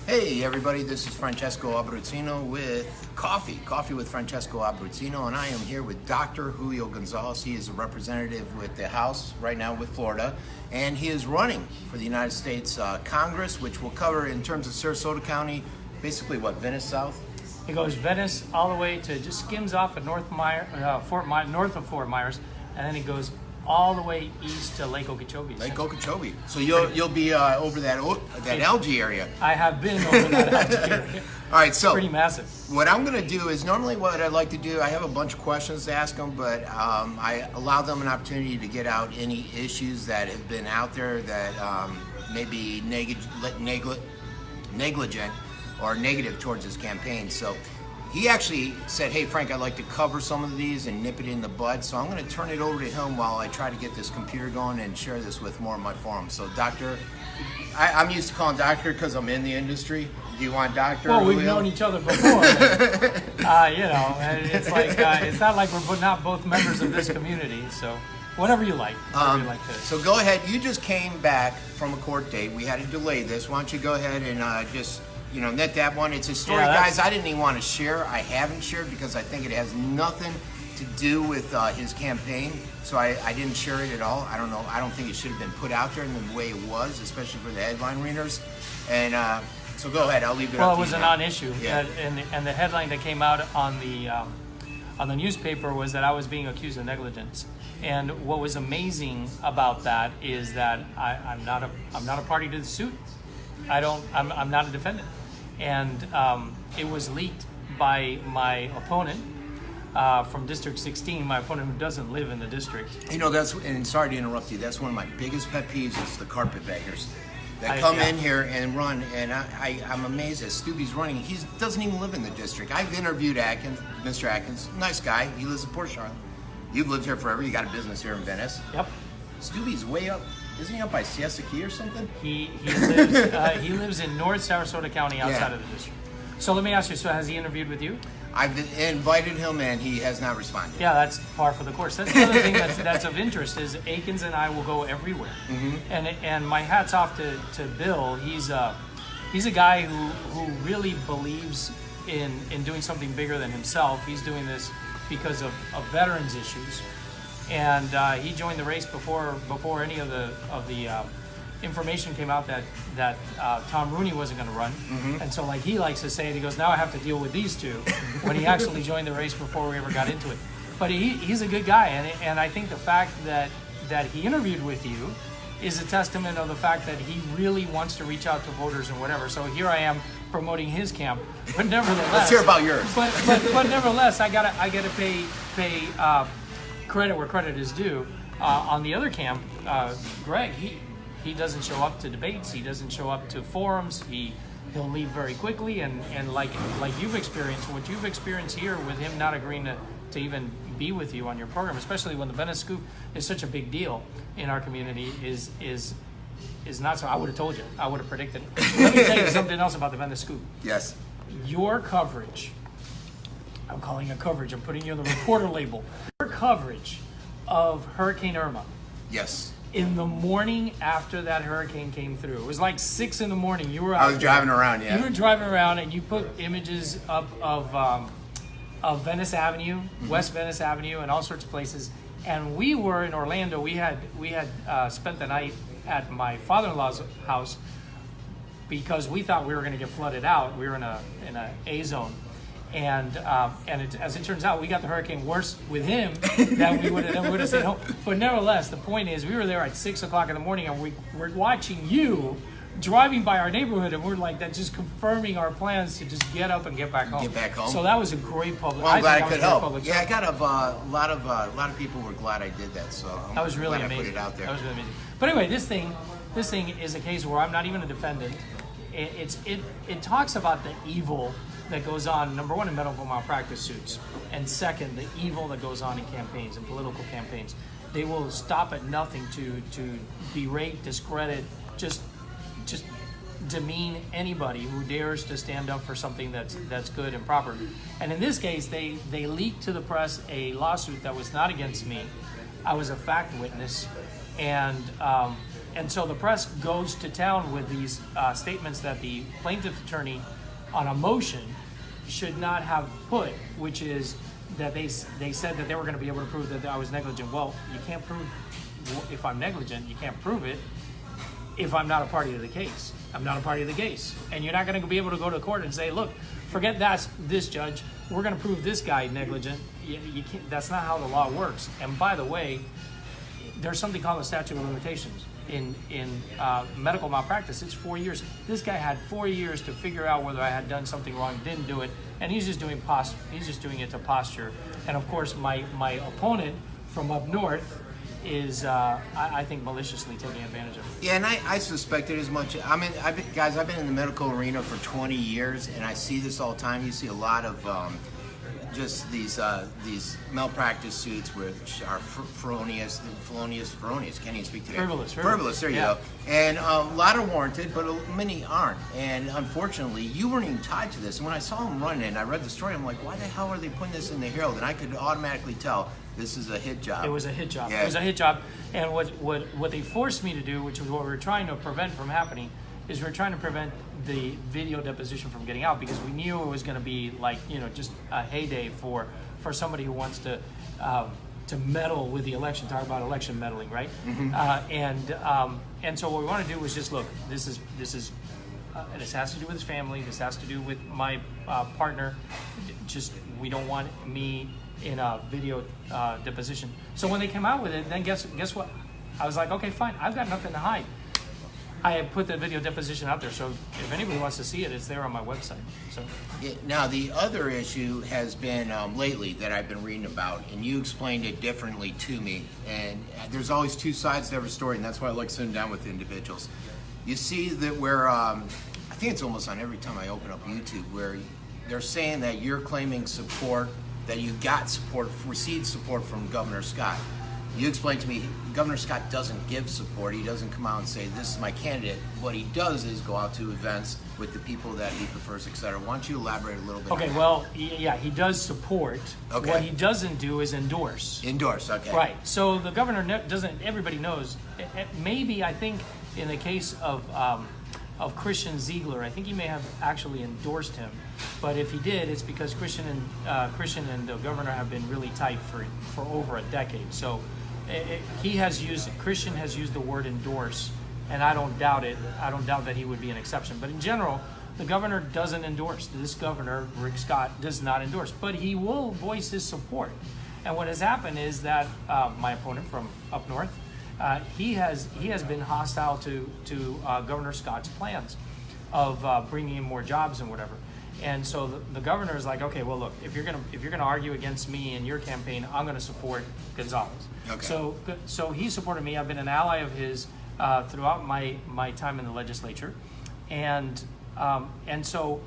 Hey everybody, this is Francesco Abbruzzino with Coffee with Francesco Abbruzzino, and I am here with Dr. Julio Gonzalez. He is a representative with the House right now with Florida, and he is running for the United States Congress, which will cover in terms of Sarasota County, basically what, Venice South? It goes Venice all the way to just skims off at north of Fort Myers, and then it goes all the way east to Lake Okeechobee. Lake Okeechobee. So you'll be over that algae area. I have been over that algae area. All right, so pretty massive. What I'm going to do is normally what I like to do. I have a bunch of questions to ask them, but I allow them an opportunity to get out any issues that have been out there that may be negligent or negative towards his campaign. So he actually said, hey Frank, I'd like to cover some of these and nip it in the bud. So I'm going to turn it over to him while I try to get this computer going and share this with more of my forums. So Doctor, I'm used to calling Doctor because I'm in the industry. Do you want Doctor? Well, we've known each other before. And it's like, it's not like we're not both members of this community. So whatever you like. So go ahead. You just came back from a court date. We had to delay this. Why don't you go ahead and just net that one. It's a story, guys, I didn't even want to share. I haven't shared because I think it has nothing to do with his campaign. So I didn't share it at all. I don't know. I don't think it should have been put out there in the way it was, especially for the headline readers. And so go ahead. I'll leave it up to you. Well, it was a non-issue. Yeah. And the headline that came out on the newspaper was that I was being accused of negligence. And what was amazing about that is that I'm not a party to the suit. I'm not a defendant. And it was leaked by my opponent from District 16, my opponent who doesn't live in the district. And sorry to interrupt you, that's one of my biggest pet peeves is the carpetbaggers that come in here and run, and I'm amazed that Stubby's running. He doesn't even live in the district. I've interviewed Mr. Atkins, nice guy. He lives in Port Charlotte. You've lived here forever. You got a business here in Venice. Yep. Stubby's way up. Isn't he up by Siesta Key or something? He lives in North Sarasota County outside of the district. So let me ask you, so has he interviewed with you? I've invited him and he has not responded. Yeah, that's par for the course. That's the other thing that's of interest is Akins and I will go everywhere. Mm-hmm. And my hat's off to Bill. He's a guy who really believes in doing something bigger than himself. He's doing this because of veterans issues. And he joined the race before any of the information came out that Tom Rooney wasn't going to run. Mm-hmm. And so, like he likes to say it, he goes, now I have to deal with these two, when he actually joined the race before we ever got into it. But he's a good guy, and I think the fact that he interviewed with you is a testament of the fact that he really wants to reach out to voters and whatever. So here I am promoting his camp, but nevertheless, let's hear about yours. But nevertheless, I gotta pay credit where credit is due. On the other camp, Greg, he doesn't show up to debates. He doesn't show up to forums. He'll leave very quickly. And like you've experienced, what you've experienced here with him not agreeing to even be with you on your program, especially when the Venice Scoop is such a big deal in our community, is not so. I would have told you. I would have predicted. Let me tell you something else about the Venice Scoop. Yes. Your coverage. I'm calling it coverage. I'm putting you on the reporter label. Your coverage of Hurricane Irma. Yes. In the morning after that hurricane came through, it was like 6 a.m. You were out. I was driving around. Yeah. You were driving around, and you put images up of Venice Avenue, mm-hmm. West Venice Avenue, and all sorts of places. And we were in Orlando. We had spent the night at my father-in-law's house because we thought we were going to get flooded out. We were in a zone. And as it turns out, we got the hurricane worse with him than we would have stayed home. But nevertheless, the point is, we were there at 6 o'clock in the morning, and we're watching you driving by our neighborhood, and we're like that, just confirming our plans to just get up and get back home. Get back home. So that was a great public. Well, I'm glad I could help. Yeah, I got a lot of people were glad I did that. So that was really amazing. I put it out there. That was really amazing. But anyway, this thing is a case where I'm not even a defendant. It talks about the evil that goes on, number one, in medical malpractice suits, and second, the evil that goes on in campaigns and political campaigns. They will stop at nothing to berate, discredit, just demean anybody who dares to stand up for something that's good and proper. And in this case, they leaked to the press a lawsuit that was not against me. I was a fact witness, and And so the press goes to town with these statements that the plaintiff attorney on a motion should not have put, which is that they said that they were going to be able to prove that I was negligent. Well, you can't prove if I'm negligent. You can't prove it if I'm not a party to the case. I'm not a party to the case. And you're not going to be able to go to court and say, look, forget this judge. We're going to prove this guy negligent. You can't, that's not how the law works. And by the way, there's something called the statute of limitations. In medical malpractice, it's 4 years. This guy had 4 years to figure out whether I had done something wrong, didn't do it, and he's just doing it to posture. And of course, my opponent from up north is, I think, maliciously taking advantage of it. Yeah, and I suspect it as much. I mean, I've been in the medical arena for 20 years, and I see this all the time. You see a lot of just these malpractice suits which are felonious. Can't even speak today. Frivolous. There you go. And a lot are warranted, but many aren't. And unfortunately, you weren't even tied to this. And when I saw him running, and I read the story, I'm like, why the hell are they putting this in the Herald? And I could automatically tell this is a hit job. It was a hit job. Yeah. It was a hit job. And what they forced me to do, which was what we were trying to prevent from happening, is we're trying to prevent the video deposition from getting out, because we knew it was going to be like, just a heyday for somebody who wants to meddle with the election. Talk about election meddling, right? Mm-hmm. And so what we want to do was just look. This has to do with his family. This has to do with my partner. Just, we don't want me in a video deposition. So when they came out with it, then guess what? I was like, okay, fine. I've got nothing to hide. I have put the video deposition out there, so if anybody wants to see it, it's there on my website. So yeah, now the other issue has been lately that I've been reading about, and you explained it differently to me. And there's always two sides to every story, and that's why I like sitting down with individuals. You see that where I think it's almost on every time I open up YouTube, where they're saying that you're claiming support, that you got support, received support from Governor Scott. You explained to me, Governor Scott doesn't give support. He doesn't come out and say, this is my candidate. What he does is go out to events with the people that he prefers, et cetera. Why don't you elaborate a little bit? Okay, well, yeah, he does support. Okay. What he doesn't do is endorse. Endorse, okay. Right. So the governor doesn't, everybody knows. Maybe, I think, in the case of Christian Ziegler, I think he may have actually endorsed him. But if he did, it's because Christian and the governor have been really tight for over a decade. So Christian has used the word endorse, and I don't doubt it. I don't doubt that he would be an exception. But in general, the governor doesn't endorse. This governor, Rick Scott, does not endorse, but he will voice his support. And what has happened is that my opponent from up north, he has been hostile to Governor Scott's plans of bringing in more jobs and whatever. And so the governor is like, okay, well, look, if you're gonna argue against me in your campaign, I'm gonna support Gonzalez. Okay. So he supported me. I've been an ally of his throughout my time in the legislature, and so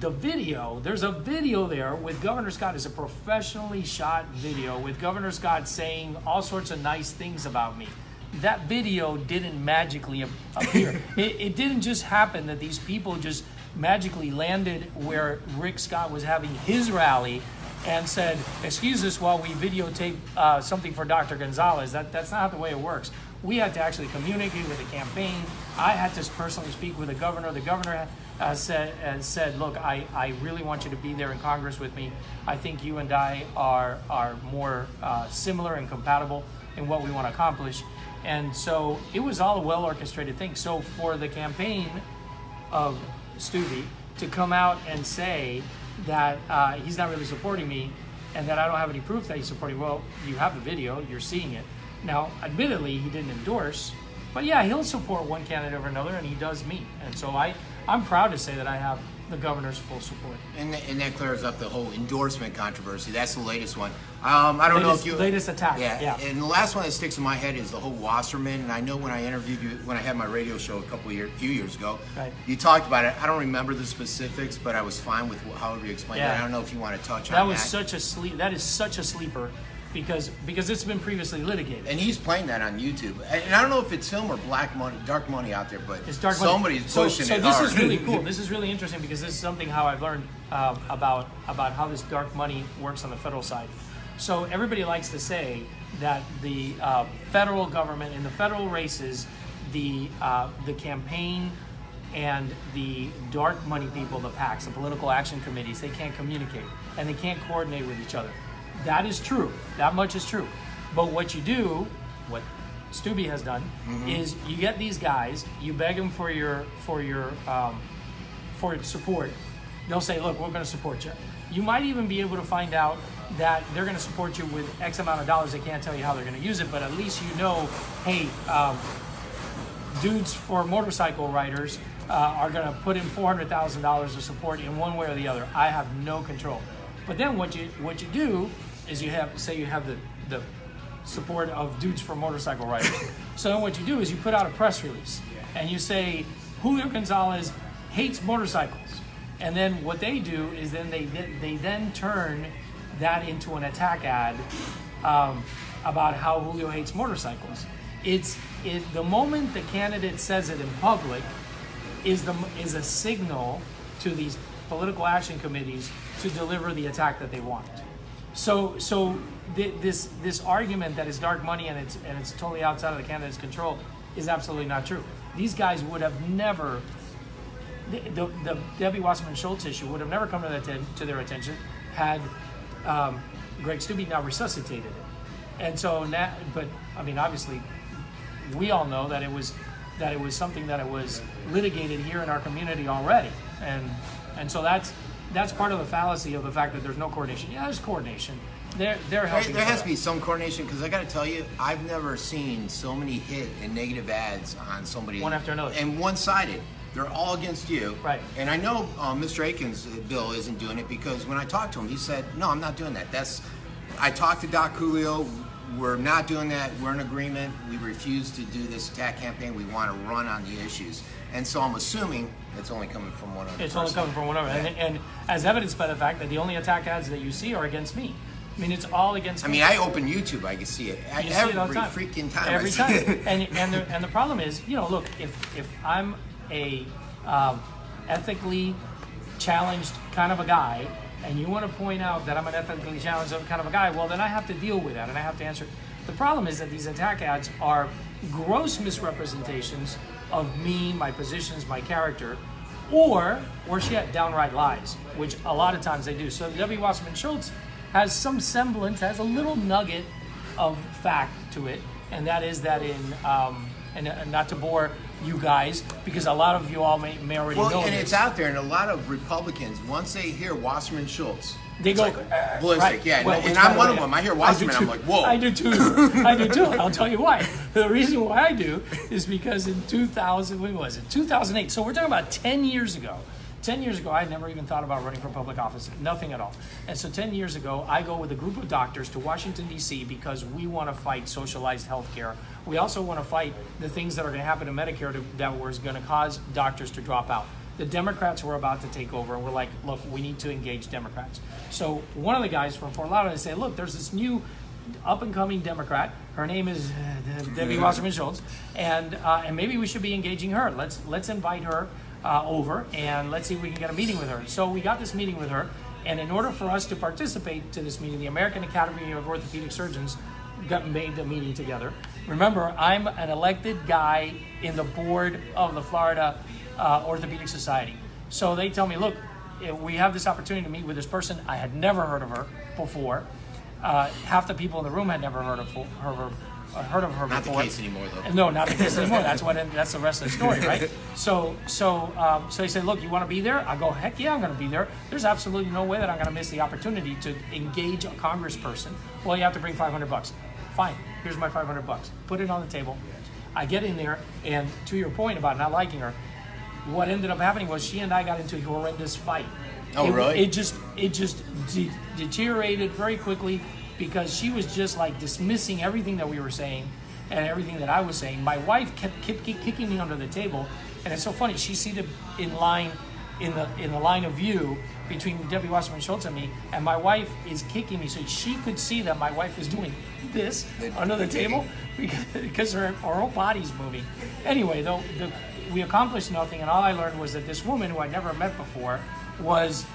the video, there's a video there with Governor Scott. It's a professionally shot video with Governor Scott saying all sorts of nice things about me. That video didn't magically appear. It didn't just happen that these people just magically landed where Rick Scott was having his rally and said, excuse us while we videotape something for Dr. Gonzalez. That's not the way it works. We had to actually communicate with the campaign. I had to personally speak with the governor. The governor said, look, I really want you to be there in Congress with me. I think you and I are more similar and compatible in what we want to accomplish. And so it was all a well-orchestrated thing. So for the campaign of Stubbe to come out and say that he's not really supporting me and that I don't have any proof that he's supporting, well, you have the video, you're seeing it. Now, admittedly, he didn't endorse, but yeah, he'll support one candidate over another, and he does me. And so I'm proud to say that I have the governor's full support. And that clears up the whole endorsement controversy. That's the latest one. I don't know if you... Latest attack, yeah. And the last one that sticks in my head is the whole Wasserman. And I know when I interviewed you, when I had my radio show a few years ago, right, you talked about it. I don't remember the specifics, but I was fine with however you explained it. I don't know if you want to touch on that. That is such a sleeper. Because it's been previously litigated. And he's playing that on YouTube. And I don't know if it's him or dark money out there, but it's dark somebody's money. pushing it. So this is really cool. This is really interesting because this is something how I've learned about how this dark money works on the federal side. So everybody likes to say the federal government in the federal races, the campaign and the dark money people, the PACs, the political action committees, they can't communicate and they can't coordinate with each other. That is true. That much is true. But what you do, what Stubby has done, is you get these guys, you beg them for your support. They'll say, look, we're going to support you. You might even be able to find out that they're going to support you with X amount of dollars. They can't tell you how they're going to use it, but at least you know, hey, dudes for motorcycle riders are going to put in $400,000 of support in one way or the other. I have no control. But then what you do is you have the support of dudes for motorcycle riders. So then what you do is you put out a press release and you say Julio Gonzalez hates motorcycles. And then what they do is then they then turn that into an attack ad about how Julio hates motorcycles. The moment the candidate says it in public is a signal to these political action committees to deliver the attack that they want. So this argument that is dark money and it's totally outside of the candidate's control is absolutely not true. These guys would have never. The Debbie Wasserman Schultz issue would have never come to their attention had Greg Stubbe now resuscitated it. And so now, but I mean, obviously, we all know that it was something that it was litigated here in our community already, and so that's part of the fallacy of the fact that there's no coordination. Yeah, there's coordination. They're helping. There has to be some coordination because I got to tell you, I've never seen so many hit and negative ads on somebody one after another and one-sided. They're all against you. Right. And I know Mr. Aiken's bill isn't doing it because when I talked to him, he said, no, I'm not doing that. I talked to Doc Julio. We're not doing that. We're in agreement. We refuse to do this attack campaign. We want to run on the issues. And so I'm assuming it's only coming from one other person. Only coming from one other. Yeah. And as evidenced by the fact that the only attack ads that you see are against me. I mean, it's all against me. I open YouTube, I can see it. Every freaking time. Every time. and the problem is, look, if I'm a ethically challenged kind of a guy, and you want to point out that I'm an ethically challenged kind of a guy, well, then I have to deal with that, and I have to answer. The problem is that these attack ads are gross misrepresentations of me, my positions, my character, or shit, downright lies, which a lot of times they do. So W. Wasserman Schultz has some semblance, has a little nugget of fact to it, and that is that and not to bore you guys, because a lot of you all may already know and this. It's out there, and a lot lot of Republicans, once they hear Wasserman Schultz, they go ballistic. Right. Yeah, well, and I'm one of them. I hear Wasserman, I'm like, whoa. I do too. I'll tell you why. The reason why I do is because in 2008. So we're talking about 10 years ago. 10 years ago, I had never even thought about running for public office, nothing at all. And so 10 years ago, I go with a group of doctors to Washington, D.C. because we want to fight socialized health care. We also want to fight the things that are going to happen in Medicare that was going to cause doctors to drop out. The Democrats were about to take over, and we're like, look, we need to engage Democrats. So one of the guys from Fort Lauderdale said, look, there's this new up-and-coming Democrat. Her name is Debbie Wasserman Schultz, and maybe we should be engaging her. Let's invite her over, and let's see if we can get a meeting with her. So we got this meeting with her, and in order for us to participate to this meeting, the American Academy of Orthopedic Surgeons made the meeting together. Remember, I'm an elected guy in the board of the Florida Orthopedic Society. So they tell me, look, we have this opportunity to meet with this person. I had never heard of her before. Half the people in the room had never heard of her before. Not the case anymore, though. No, not the case anymore. That's the rest of the story, right? So he said, look, you want to be there? I go, heck yeah, I'm going to be there. There's absolutely no way that I'm going to miss the opportunity to engage a congressperson. Well, you have to bring $500. Fine, here's my $500. Put it on the table. I get in there, and to your point about not liking her, what ended up happening was she and I got into a horrendous fight. Really? It just deteriorated very quickly, because she was just like dismissing everything that we were saying and everything that I was saying. My wife kept kicking me under the table, and it's so funny. She's seated in the line of view between Debbie Wasserman Schultz and me, and my wife is kicking me, so she could see that my wife was doing this under the table because her whole body's moving. Anyway, though, we accomplished nothing, and all I learned was that this woman, who I'd never met before, was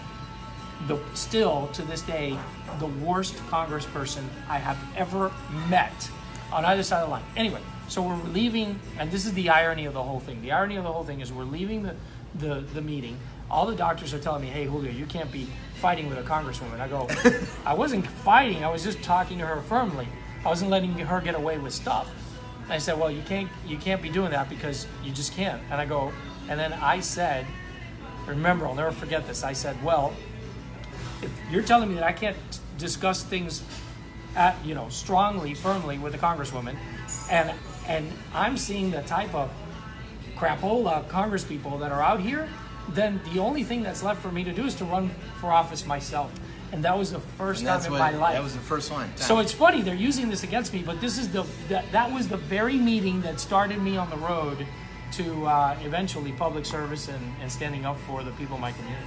still to this day, the worst congressperson I have ever met on either side of the line. Anyway, so we're leaving, and this is the irony of the whole thing. The irony of the whole thing is we're leaving the meeting. All the doctors are telling me, hey, Julio, you can't be fighting with a congresswoman. I go, I wasn't fighting. I was just talking to her firmly. I wasn't letting her get away with stuff. And I said, well, you can't be doing that because you just can't. And I go, and then I said, remember, I'll never forget this. I said, well, if you're telling me that I can't discuss things strongly, firmly with a congresswoman, and I'm seeing the type of crapola congresspeople that are out here, then the only thing that's left for me to do is to run for office myself. And that was the first time in my life. That was the first one. So it's funny, they're using this against me, but this is that was the very meeting that started me on the road to eventually public service and standing up for the people in my community.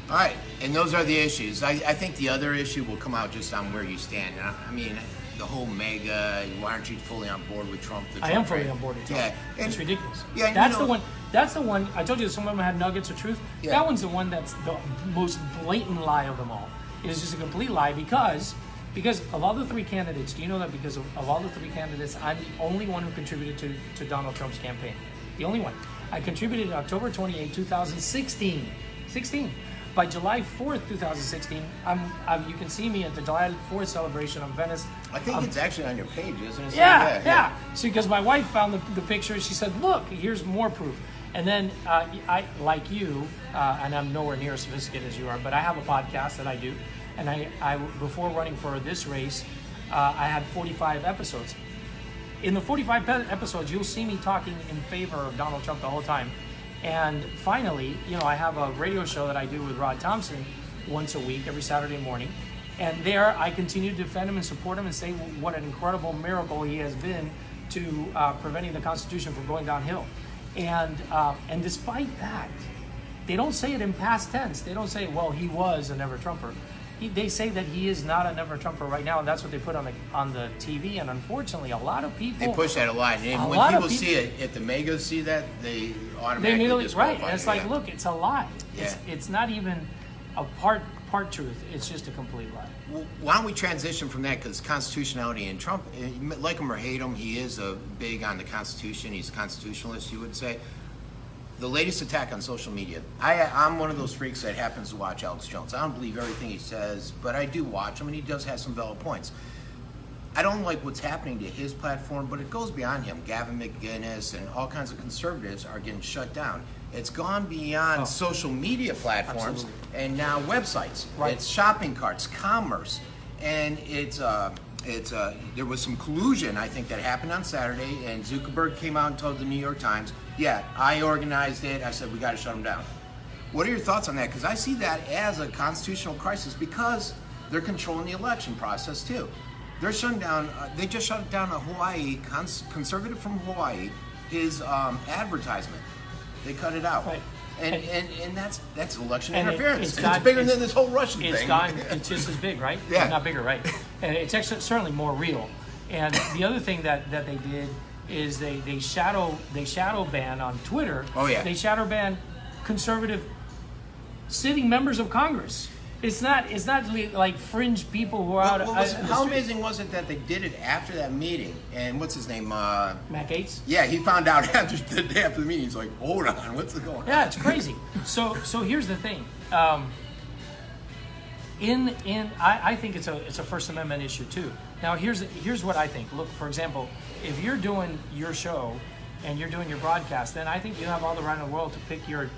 All right, and those are the issues. I think the other issue will come out just on where you stand. I mean, the whole mega, why aren't you fully on board with Trump? I am fully on board with Trump. Yeah. It's ridiculous. Yeah, that's the one. That's the one. I told you that some of them had nuggets of truth. Yeah. That one's the one that's the most blatant lie of them all. It is just a complete lie because of all the three candidates. Do you know that because of all the three candidates, I'm the only one who contributed to Donald Trump's campaign. The only one. I contributed October 28, 2016. By July 4th, 2016, you can see me at the July 4th celebration on Venice. I think it's actually on your page, isn't it? Yeah. See, because my wife found the picture, she said, look, here's more proof. And then I, like you, and I'm nowhere near as sophisticated as you are, but I have a podcast that I do. And I before running for this race, I had 45 episodes. In the 45 episodes, you'll see me talking in favor of Donald Trump the whole time. And finally, I have a radio show that I do with Rod Thompson once a week, every Saturday morning. And there I continue to defend him and support him and say what an incredible miracle he has been to preventing the Constitution from going downhill. And despite that, they don't say it in past tense. They don't say, well, he was a never-Trumper. They say that he is not a never-Trumper right now, and that's what they put on the TV. And unfortunately, a lot of people... They push that a lot. And when people see it, if the megas see that, they automatically disqualify it. Right, and it's like, look, it's a lie. Yeah. It's not even a part truth. It's just a complete lie. Well, why don't we transition from that? Because constitutionality and Trump, like him or hate him, he is big on the Constitution. He's a constitutionalist, you would say. The latest attack on social media. I'm one of those freaks that happens to watch Alex Jones. I don't believe everything he says, but I do watch him, and he does have some valid points. I don't like what's happening to his platform, but it goes beyond him. Gavin McInnes and all kinds of conservatives are getting shut down. It's gone beyond social media platforms and now websites. Right. It's shopping carts, commerce, and there was some collusion, I think, that happened on Saturday, and Zuckerberg came out and told the New York Times, yeah, I organized it. I said, we got to shut them down. What are your thoughts on that? Because I see that as a constitutional crisis because they're controlling the election process, too. They're shutting down, they just shut down a Hawaii, conservative from Hawaii, his advertisement. They cut it out. Right. And that's election And interference. It's bigger than this whole Russian thing. It's just as big, right? Yeah. Not bigger, right? And it's actually certainly more real. And the other thing that they did is they shadow ban on Twitter. Oh, yeah. They shadow ban conservative sitting members of Congress. It's not like fringe people who are out. How amazing was it that they did it after that meeting? And what's his name? Matt Gaetz? Yeah, he found out the day after the meeting. He's like, hold on, what's going on? Yeah, it's crazy. So here's the thing. I think it's a First Amendment issue too. Now here's what I think. Look, for example, if you're doing your show and you're doing your broadcast, then I think you have all the right in the world to pick your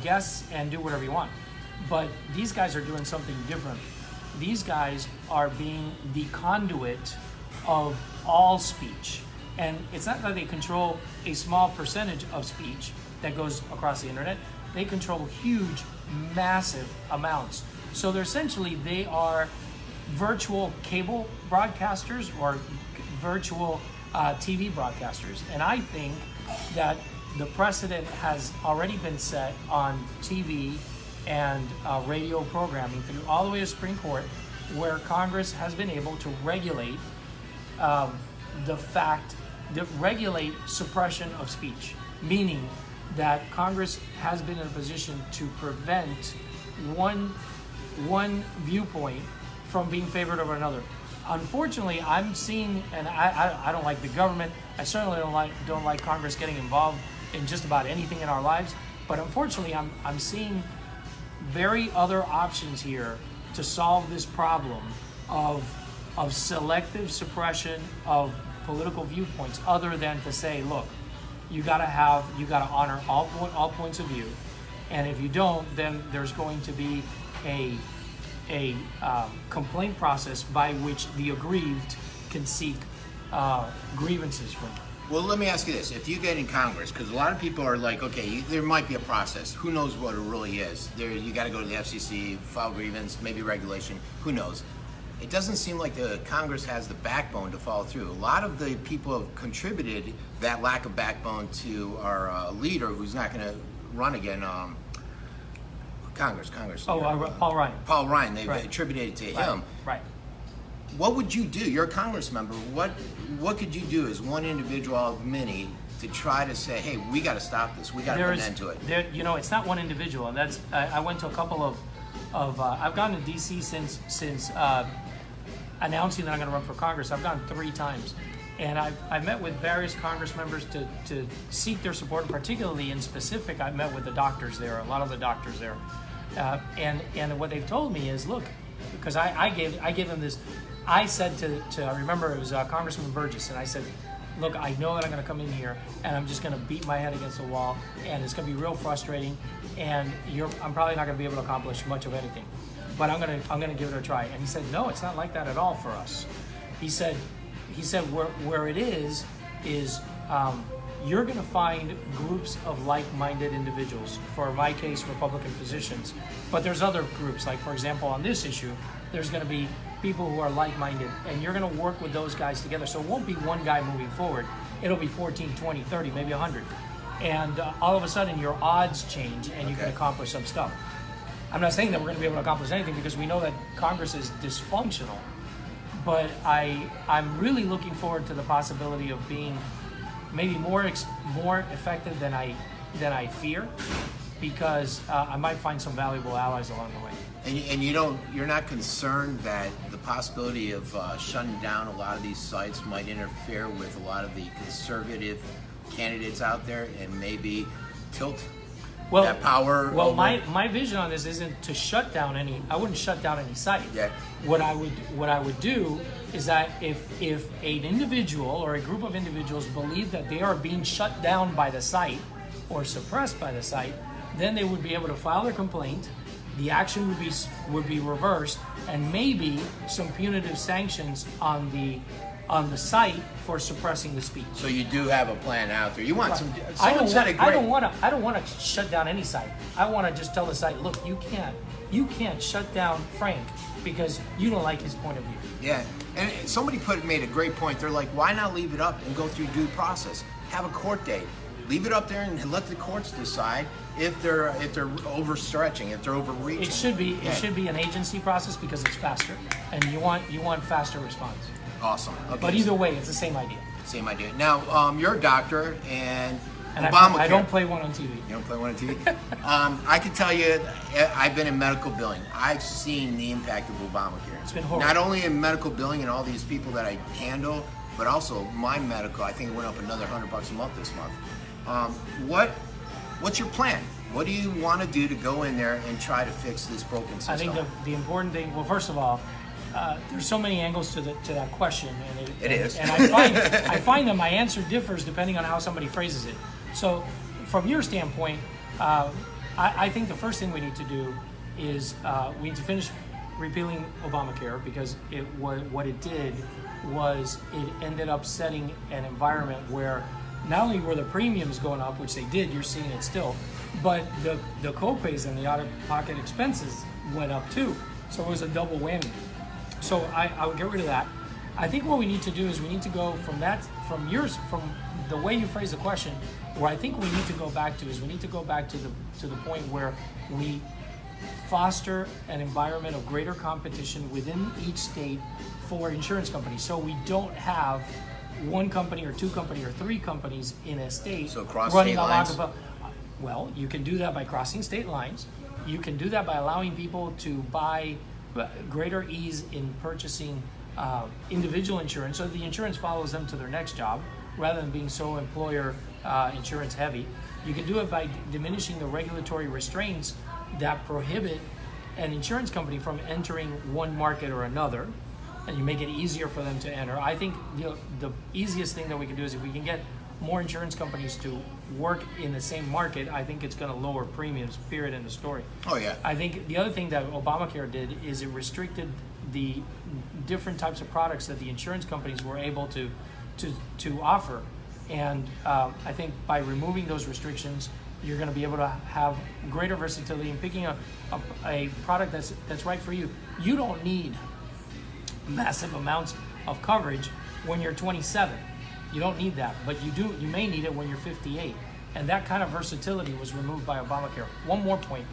guests and do whatever you want. But these guys are doing something different. These guys are being the conduit of all speech. And it's not that they control a small percentage of speech that goes across the internet. They control huge, massive amounts. So they are virtual cable broadcasters or virtual TV broadcasters. And I think that the precedent has already been set on TV and radio programming through all the way to Supreme Court, where Congress has been able to regulate regulate suppression of speech, meaning that Congress has been in a position to prevent one viewpoint from being favored over another. Unfortunately, I'm seeing, and I don't like the government. I certainly don't like Congress getting involved in just about anything in our lives. But unfortunately, I'm seeing very other options here to solve this problem of selective suppression of political viewpoints, other than to say, look, you got to honor all points of view, and if you don't, then there's going to be a complaint process by which the aggrieved can seek grievances from. Well, let me ask you this. If you get in Congress, because a lot of people are like, okay, there might be a process. Who knows what it really is? You got to go to the FCC, file grievance, maybe regulation. Who knows? It doesn't seem like the Congress has the backbone to follow through. A lot of the people have contributed that lack of backbone to our leader, who's not going to run again. Congress. Paul Ryan. Paul Ryan. They've Right. attributed it to him. Right. What would you do? You're a Congress member. What could you do as one individual out of many to try to say, hey, we got to stop this. We got to put an end to it. It's not one individual, and that's. I went to a couple of. I've gone to D.C. since announcing that I'm going to run for Congress. I've gone 3 times, and I've met with various Congress members to seek their support. Particularly in specific, I met with the doctors there. A lot of the doctors there, and what they've told me is, look, because I gave them this. I said to I remember it was Congressman Burgess, and I said, look, I know that I'm going to come in here and I'm just going to beat my head against the wall, and it's going to be real frustrating, and I'm probably not going to be able to accomplish much of anything, but I'm going to give it a try. And he said, no, it's not like that at all for us. He said where it is you're going to find groups of like-minded individuals. For my case, Republican physicians, but there's other groups. Like, for example, on this issue, there's going to be people who are like-minded, and you're going to work with those guys together. So it won't be one guy moving forward. It'll be 14, 20, 30, maybe 100. And all of a sudden, your odds change, and you can accomplish some stuff. I'm not saying that we're going to be able to accomplish anything, because we know that Congress is dysfunctional. But I'm really looking forward to the possibility of being maybe more effective than I fear, because I might find some valuable allies along the way. And you're not concerned that the possibility of shutting down a lot of these sites might interfere with a lot of the conservative candidates out there and maybe tilt that power? Well, over? my vision on this isn't to shut down any. I wouldn't shut down any site. Yeah. What I would do is that if an individual or a group of individuals believe that they are being shut down by the site or suppressed by the site, then they would be able to file their complaint. The action would be reversed, and maybe some punitive sanctions on the site for suppressing the speech. So you do have a plan out there. You want some. I don't want to shut down any site. I want to just tell the site, look, you can't shut down Frank because you don't like his point of view. Yeah, and somebody made a great point. They're like, why not leave it up and go through due process? Have a court date. Leave it up there and let the courts decide if they're overstretching, if they're overreaching. It should be an agency process because it's faster, and you want faster response. Awesome. Okay. But either way, it's the same idea. Same idea. Now, you're a doctor, and Obamacare. I don't play one on TV. You don't play one on TV? I can tell you, I've been in medical billing. I've seen the impact of Obamacare. It's been horrible. Not only in medical billing and all these people that I handle, but also my medical. I think it went up another $100 a month this month. What's your plan? What do you want to do to go in there and try to fix this broken system? I think the important thing. Well, first of all, there's so many angles to that question, and it is. And I find that my answer differs depending on how somebody phrases it. So, from your standpoint, I think the first thing we need to do is we need to finish repealing Obamacare, because what it did was it ended up setting an environment where not only were the premiums going up, which they did, you're seeing it still, but the co-pays and the out-of-pocket expenses went up too. So it was a double whammy. So I would get rid of that. I think what we need to do is we need to go from the way you phrase the question, where I think we need to go back to the point where we foster an environment of greater competition within each state for insurance companies. So we don't have one company or two companies or three companies in a state so cross running state a lines. lot of. Well, you can do that by crossing state lines. you can do that by allowing people to buy greater ease in purchasing individual insurance, so the insurance follows them to their next job rather than being so employer insurance heavy. You can do it by diminishing the regulatory restraints that prohibit an insurance company from entering one market or another, and you make it easier for them to enter. I think the easiest thing that we can do is if we can get more insurance companies to work in the same market, I think it's going to lower premiums, period, in the story. Oh, yeah. I think the other thing that Obamacare did is it restricted the different types of products that the insurance companies were able to offer. And I think by removing those restrictions, you're going to be able to have greater versatility in picking a product that's right for you. You don't need massive amounts of coverage when you're 27. You don't need that, but you may need it when you're 58. And that kind of versatility was removed by Obamacare. One more point.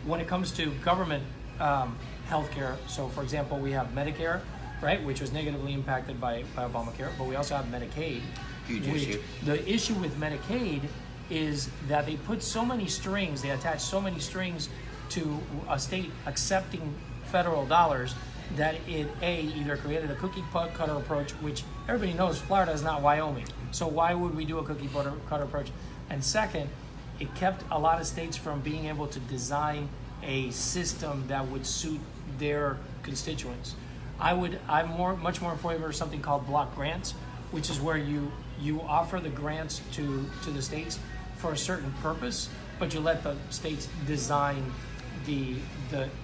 When it comes to government healthcare, so for example, we have Medicare, right, which was negatively impacted by Obamacare, but we also have Medicaid. Huge issue. The issue with Medicaid is that they put so many strings, they attach so many strings to a state accepting federal dollars that it either created a cookie cutter approach, which everybody knows Florida is not Wyoming. So why would we do a cookie cutter approach? And second, it kept a lot of states from being able to design a system that would suit their constituents. I'm much more in favor of something called block grants, which is where you offer the grants to the states for a certain purpose, but you let the states design the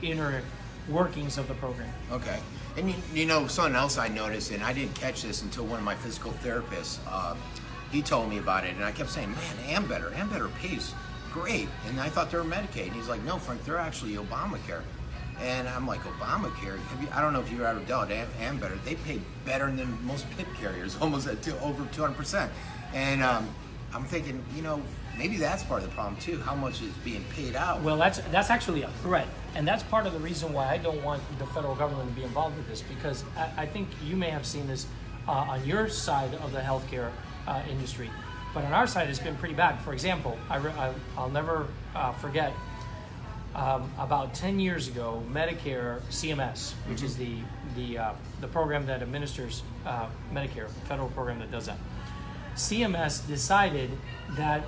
inner workings of the program. Okay. And you know, something else I noticed, and I didn't catch this until one of my physical therapists, he told me about it, and I kept saying, man, Ambetter pays great. And I thought they were Medicaid. And he's like, no, Frank, they're actually Obamacare. And I'm like, Obamacare? I don't know if you've ever dealt with Ambetter. They pay better than most PIP carriers, almost at over 200%. And I'm thinking, you know, maybe that's part of the problem too, how much is being paid out. Well, that's actually a threat. And that's part of the reason why I don't want the federal government to be involved with this, because I think you may have seen this on your side of the healthcare industry. But on our side, it's been pretty bad. For example, I'll never forget, about 10 years ago, Medicare, CMS, which is the program that administers Medicare, the federal program that does that. CMS decided that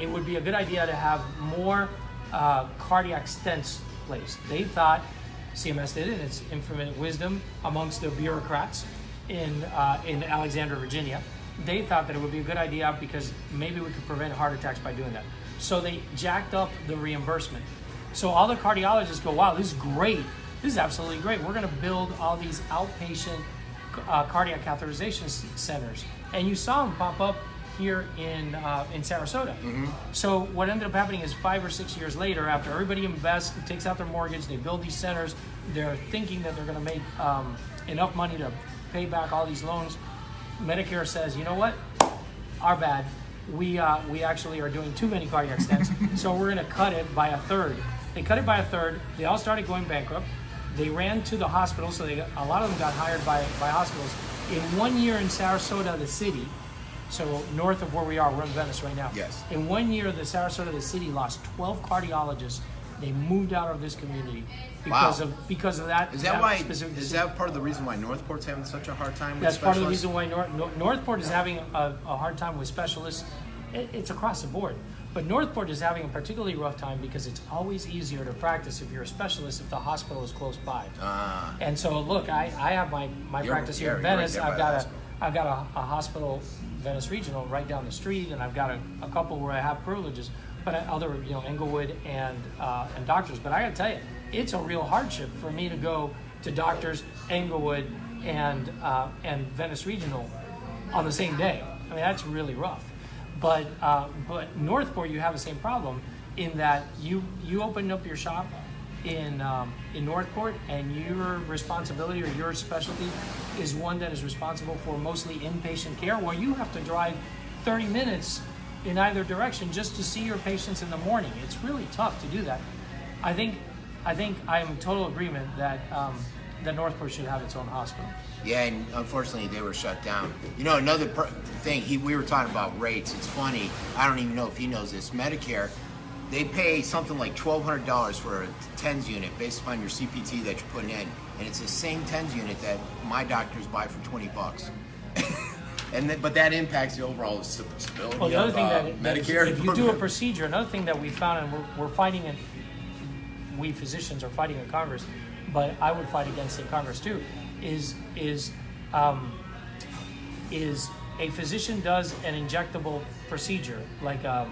it would be a good idea to have more cardiac stents placed. They thought, CMS did, in its infinite wisdom amongst the bureaucrats in Alexandria, Virginia, they thought that it would be a good idea because maybe we could prevent heart attacks by doing that. So they jacked up the reimbursement. So all the cardiologists go, wow, this is great. This is absolutely great. We're going to build all these outpatient cardiac catheterization centers. And you saw them pop up here in Sarasota. Mm-hmm. So what ended up happening is 5 or 6 years later, after everybody invests, takes out their mortgage, they build these centers, they're thinking that they're going to make enough money to pay back all these loans. Medicare says, you know what? Our bad. We actually are doing too many cardiac stents, so we're going to cut it by a third. They cut it by a third. They all started going bankrupt. They ran to the hospitals, so a lot of them got hired by hospitals. In 1 year in Sarasota, the city, so north of where we are, we're in Venice right now. Yes. In 1 year, the Sarasota, the city, lost 12 cardiologists. They moved out of this community because of that. Is that part of the reason why Northport's having such a hard time with That's specialists? part of the reason why Northport is having a hard time with specialists. It's across the board. But Northport is having a particularly rough time because it's always easier to practice if you're a specialist if the hospital is close by. And so look, I have my practice here in Venice. Right I've got a hospital, Venice Regional, right down the street, and I've got a couple where I have privileges, but other, Englewood and doctors. But I got to tell you, it's a real hardship for me to go to doctors, Englewood and Venice Regional on the same day. I mean, that's really rough. But Northport, you have the same problem in that you opened up your shop in Northport, and your responsibility or your specialty is one that is responsible for mostly inpatient care, where you have to drive 30 minutes in either direction just to see your patients in the morning. It's really tough to do that. I think I'm in total agreement that Northport should have its own hospital. Yeah, and unfortunately they were shut down. Another thing, we were talking about rates. It's funny, I don't even know if he knows this. Medicare, they pay something like $1,200 for a TENS unit based upon your CPT that you're putting in, and it's the same TENS unit that my doctors buy for $20. But that impacts the overall stability Well, the other of thing that Medicare. if you do a procedure, another thing that we found, and we're fighting it, we physicians are fighting in Congress, but I would fight against in Congress too, is a physician does an injectable procedure like a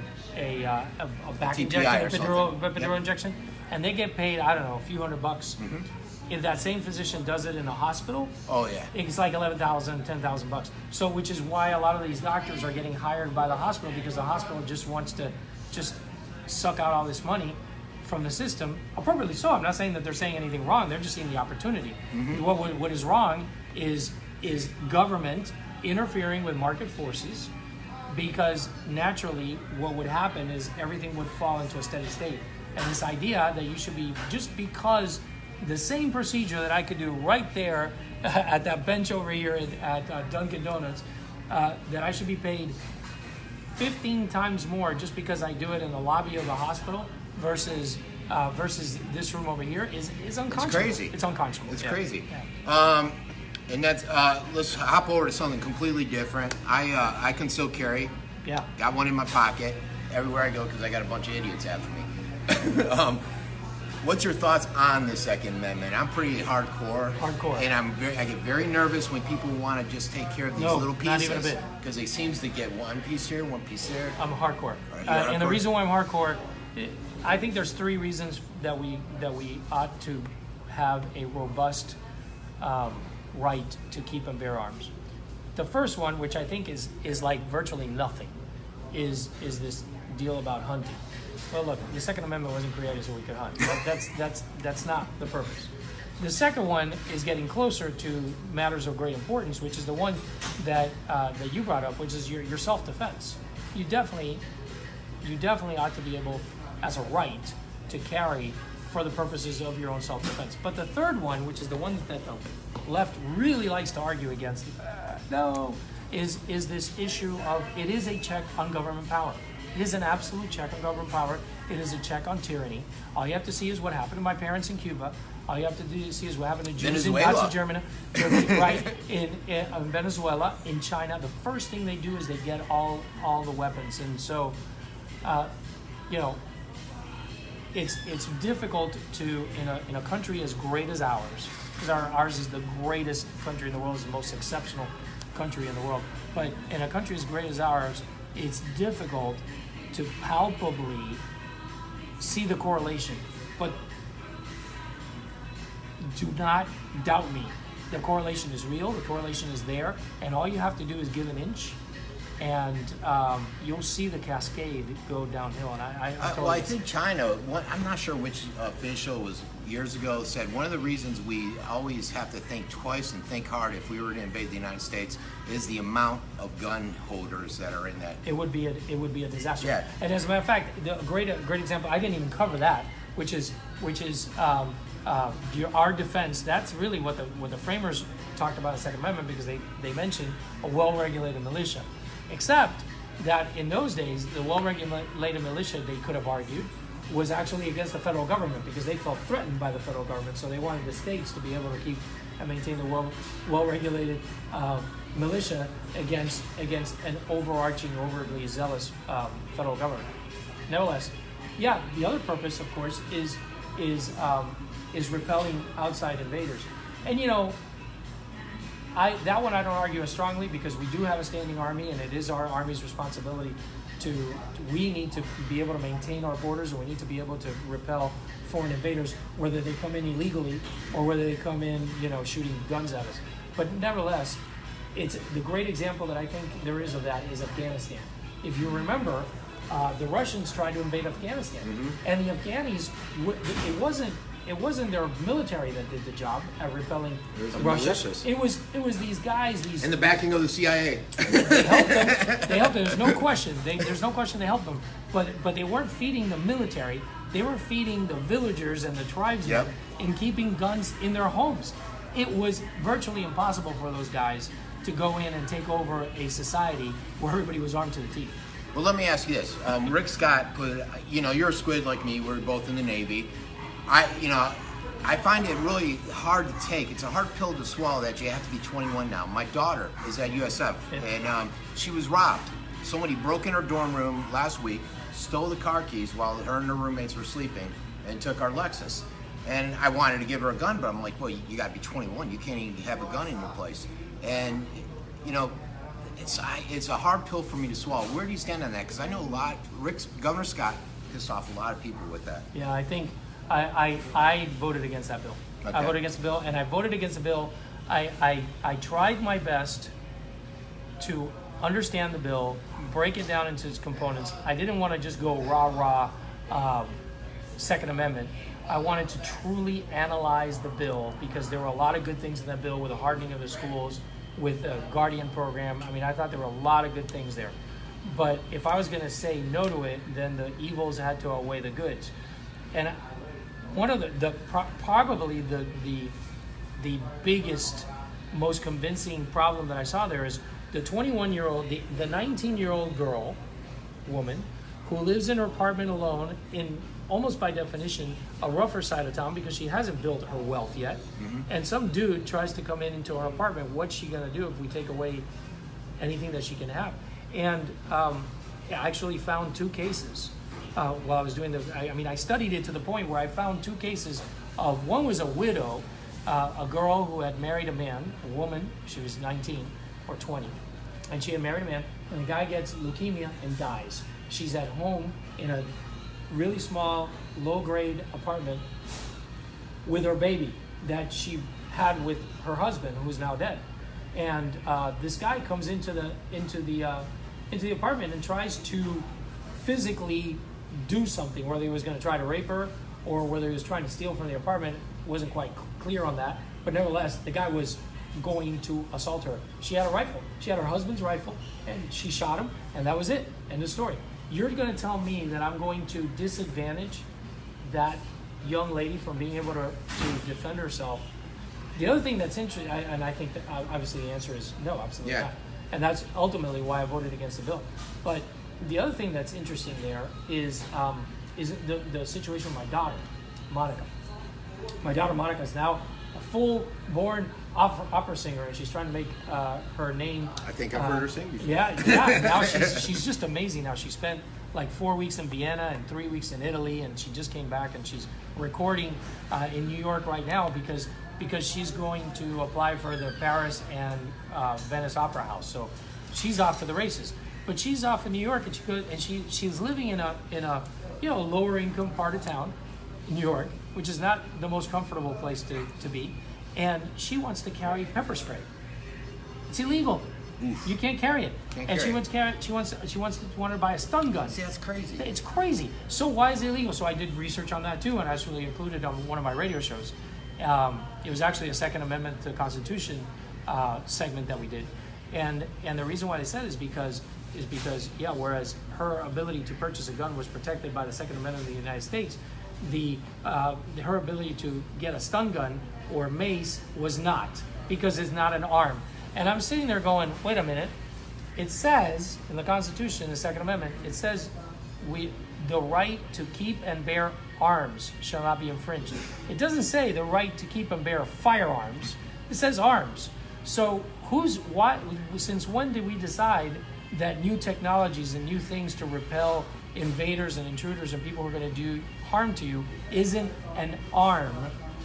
back TPI injection, or epidural injection, and they get paid, I don't know, a few $100. Mm-hmm. If that same physician does it in a hospital, Oh yeah. it's like $11,000, $10,000. So, which is why a lot of these doctors are getting hired by the hospital, because the hospital just wants to just suck out all this money from the system. Appropriately so. I'm not saying that they're saying anything wrong. They're just seeing the opportunity. Mm-hmm. What is wrong is government interfering with market forces, because naturally what would happen is everything would fall into a steady state. And this idea that you should be, just because the same procedure that I could do right there at that bench over here at Dunkin' Donuts, that I should be paid 15 times more just because I do it in the lobby of the hospital versus this room over here is unconscionable. It's crazy. It's unconscionable. It's Yeah. crazy. Yeah. And that's let's hop over to something completely different. I can still carry. Yeah. Got one in my pocket everywhere I go because I got a bunch of idiots after me. What's your thoughts on the Second Amendment? I'm pretty hardcore. And I get very nervous when people want to just take care of these little pieces. Not even a bit. Because they seems to get one piece here, one piece there. I'm hardcore. Right, And the hardcore. reason why I'm hardcore, I think there's 3 reasons that we ought to have a robust right to keep and bear arms. The first one, which I think is like virtually nothing, is this deal about hunting. Well, look, the Second Amendment wasn't created so we could hunt. That's not the purpose. The second one is getting closer to matters of great importance, which is the one that you brought up, which is your self-defense. You definitely ought to be able, as a right, to carry for the purposes of your own self-defense. But the third one, which is the one that the left really likes to argue against, is this issue of it is a check on government power. It is an absolute check on government power. It is a check on tyranny. All you have to see is what happened to my parents in Cuba. All you have to see is what happened to Jews in Nazi Germany, right? In Venezuela, in China. The first thing they do is they get all the weapons, and so, it's difficult to in a country as great as ours, because ours is the greatest country in the world, is the most exceptional country in the world. But in a country as great as ours, it's difficult to palpably see the correlation. But do not doubt me. The correlation is real, the correlation is there, and all you have to do is give an inch, and you'll see the cascade go downhill. And I think China, I'm not sure which official was years ago, said one of the reasons we always have to think twice and think hard if we were to invade the United States is the amount of gun holders that are in that. It would be a disaster. Yeah. And as a matter of fact, a great example, I didn't even cover that, which is our defense. That's really what the framers talked about in the Second Amendment, because they mentioned a well-regulated militia. Except that in those days, the well-regulated militia, they could have argued, was actually against the federal government, because they felt threatened by the federal government. So they wanted the states to be able to keep and maintain the well-regulated militia against an overarching, overtly zealous federal government. Nevertheless, yeah, the other purpose, of course, is repelling outside invaders. And that one I don't argue as strongly, because we do have a standing army, and it is our army's responsibility we need to be able to maintain our borders, and we need to be able to repel foreign invaders, whether they come in illegally or whether they come in, shooting guns at us. But nevertheless, it's the great example that I think there is of that is Afghanistan. If you remember, the Russians tried to invade Afghanistan, and the Afghanis, it wasn't their military that did the job at repelling Russia. Malicious. It was these guys. And the backing of the CIA. They helped them. There's no question. There's no question they helped them. But they weren't feeding the military. They were feeding the villagers and the tribesmen in keeping guns in their homes. It was virtually impossible for those guys to go in and take over a society where everybody was armed to the teeth. Well, let me ask you this. Rick Scott put, you're a squid like me. We're both in the Navy. I find it really hard to take. It's a hard pill to swallow that you have to be 21 now. My daughter is at USF, and she was robbed. Somebody broke in her dorm room last week, stole the car keys while her and her roommates were sleeping, and took our Lexus. And I wanted to give her a gun, but I'm like, well, you got to be 21. You can't even have a gun in your place. And, it's a hard pill for me to swallow. Where do you stand on that? Because I know Governor Scott pissed off a lot of people with that. Yeah, I think I voted against that bill. Okay. I voted against the bill, and I voted against the bill. I tried my best to understand the bill, break it down into its components. I didn't want to just go rah-rah Second Amendment. I wanted to truly analyze the bill because there were a lot of good things in that bill with the hardening of the schools, with a Guardian program. I mean, I thought there were a lot of good things there. But if I was going to say no to it, then the evils had to outweigh the goods. And one of probably the biggest, most convincing problem that I saw there is the 21-year-old, the 19-year-old woman, who lives in her apartment alone in almost by definition a rougher side of town because she hasn't built her wealth yet. Mm-hmm. And some dude tries to come into her apartment. What's she gonna do if we take away anything that she can have? And I actually found two cases while I was doing I studied it to the point where I found two cases of, one was a widow, a girl who had married a man, a woman, she was 19 or 20, and she had married a man, and the guy gets leukemia and dies. She's at home in a really small, low-grade apartment with her baby that she had with her husband, who is now dead. And this guy comes into the apartment and tries to physically do something, whether he was going to try to rape her or whether he was trying to steal from the apartment. Wasn't quite clear on that, but nevertheless, the guy was going to assault her. She had a rifle. She had her husband's rifle, and she shot him, and that was it. End of story. You're going to tell me that I'm going to disadvantage that young lady from being able to defend herself? The other thing that's interesting, and I think that obviously the answer is no, absolutely not. And that's ultimately why I voted against the bill. But the other thing that's interesting there is the situation with my daughter, Monica. My daughter Monica is now a full-born opera singer, and she's trying to make her name. I think I've heard her sing before. Yeah. Now she's just amazing. Now she spent like 4 weeks in Vienna and 3 weeks in Italy, and she just came back and she's recording in New York right now because she's going to apply for the Paris and Venice Opera House. So she's off to the races. But she's off in New York, and she's living in a lower income part of town, in New York, which is not the most comfortable place to be. And she wants to carry pepper spray. It's illegal. Oof. You can't carry it. She wants to buy a stun gun. See, that's crazy. It's crazy. So why is it illegal? So I did research on that too, and I actually included on one of my radio shows. It was actually a Second Amendment to the Constitution segment that we did, and the reason why I said is because whereas her ability to purchase a gun was protected by the Second Amendment of the United States, her ability to get a stun gun or mace was not, because it's not an arm. And I'm sitting there going, wait a minute. It says in the Constitution, the Second Amendment, it says the right to keep and bear arms shall not be infringed. It doesn't say the right to keep and bear firearms. It says arms. So since when did we decide that new technologies and new things to repel invaders and intruders and people who are going to do harm to you isn't an arm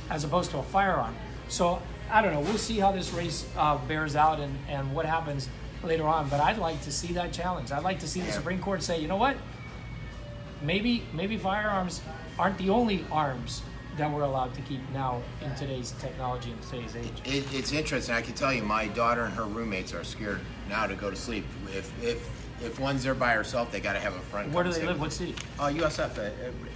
as opposed to a firearm? So I don't know. We'll see how this race bears out and what happens later on. But I'd like to see that challenge. I'd like to see the Supreme Court say, you know what? Maybe firearms aren't the only arms that we're allowed to keep now in today's technology and today's age. It's interesting. I can tell you, my daughter and her roommates are scared now to go to sleep. If one's there by herself, they got to have a friend. Where do they live? What city? USF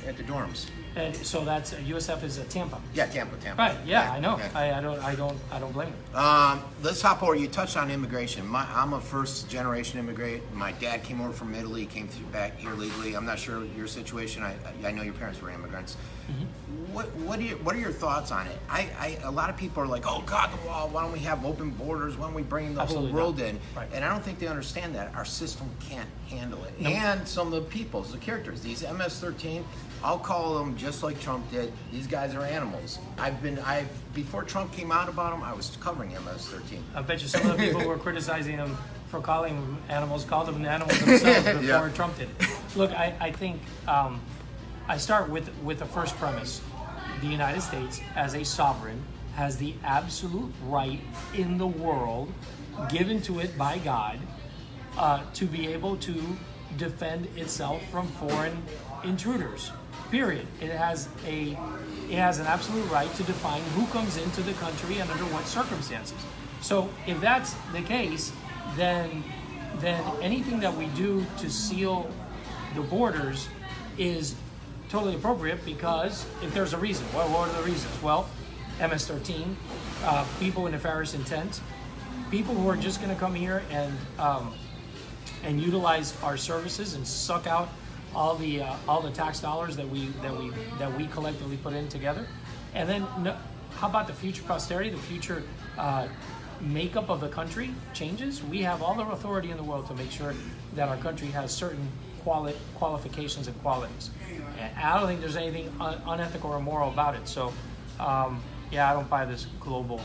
at the dorms. And so that's USF is Tampa. Yeah, Tampa. Right. Yeah, I know. Yeah. I don't blame you. Let's hop over. You touched on immigration. I'm a first-generation immigrant. My dad came over from Italy, came back here legally. I'm not sure your situation. I know your parents were immigrants. Mm-hmm. What are your thoughts on it? A lot of people are like, oh God, the wall. Why don't we have open borders? Why don't we bring the whole world in? Right. And I don't think they understand that our system can't handle it. And some of the people, the characters, these MS-13, I'll call them just like Trump did. These guys are animals. Before Trump came out about them, I was covering MS-13. I bet you some of the people who were criticizing him for calling them animals called them animals themselves before Trump did it. Look, I think I start with the first premise. The United States, as a sovereign, has the absolute right in the world, given to it by God, to be able to defend itself from foreign intruders. Period. It has an absolute right to define who comes into the country and under what circumstances. So if that's the case, then anything that we do to seal the borders is totally appropriate, because if there's a reason, what are the reasons? Well, MS-13, people with nefarious intent, people who are just going to come here and utilize our services and suck out all the tax dollars that we collectively put in together. And then how about the future posterity, the future makeup of the country changes? We have all the authority in the world to make sure that our country has certain qualifications and qualities. And I don't think there's anything unethical or immoral about it. So, I don't buy this global.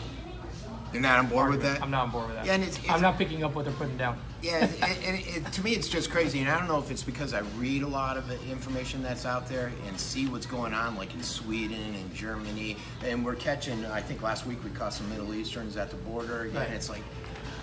You're not on board with that? I'm not on board with that. Yeah, and I'm not picking up what they're putting down. Yeah, and to me it's just crazy, and I don't know if it's because I read a lot of the information that's out there and see what's going on, like in Sweden and Germany, and we're catching, I think last week we caught some Middle Easterns at the border again. Right. It's like,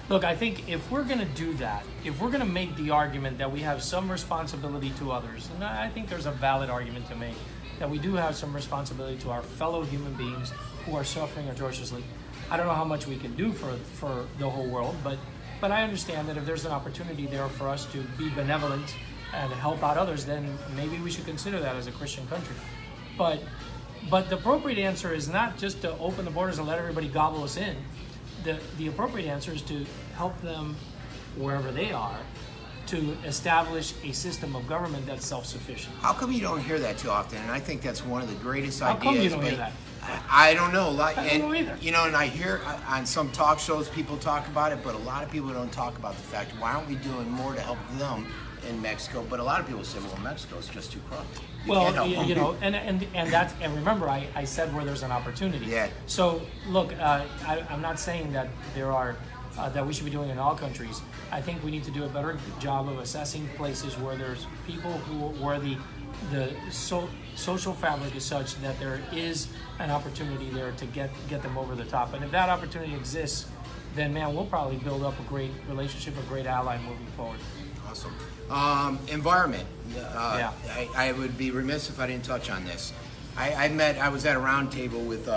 look, I think if we're going to do that, if we're going to make the argument that we have some responsibility to others, and I think there's a valid argument to make that we do have some responsibility to our fellow human beings who are suffering atrociously. I don't know how much we can do for the whole world, but I understand that if there's an opportunity there for us to be benevolent and help out others, then maybe we should consider that as a Christian country. But the appropriate answer is not just to open the borders and let everybody gobble us in. The appropriate answer is to help them wherever they are to establish a system of government that's self-sufficient. how come you don't hear that too often? And I think that's one of the greatest How ideas. come you don't hear that? I don't know. Like, I don't know either. You know, and I hear on some talk shows people talk about it, but a lot of people don't talk about the fact, why aren't we doing more to help them in Mexico? But a lot of people say, well, Mexico's just too corrupt. Well, you know, and remember, I said where there's an opportunity. Yeah. So look, I'm not saying that there are that we should be doing in all countries. I think we need to do a better job of assessing places where there's people where the social fabric is such that there is an opportunity there to get them over the top. And if that opportunity exists, then man, we'll probably build up a great relationship, a great ally moving forward. Awesome. Environment. I would be remiss if I didn't touch on this. I was at a round table with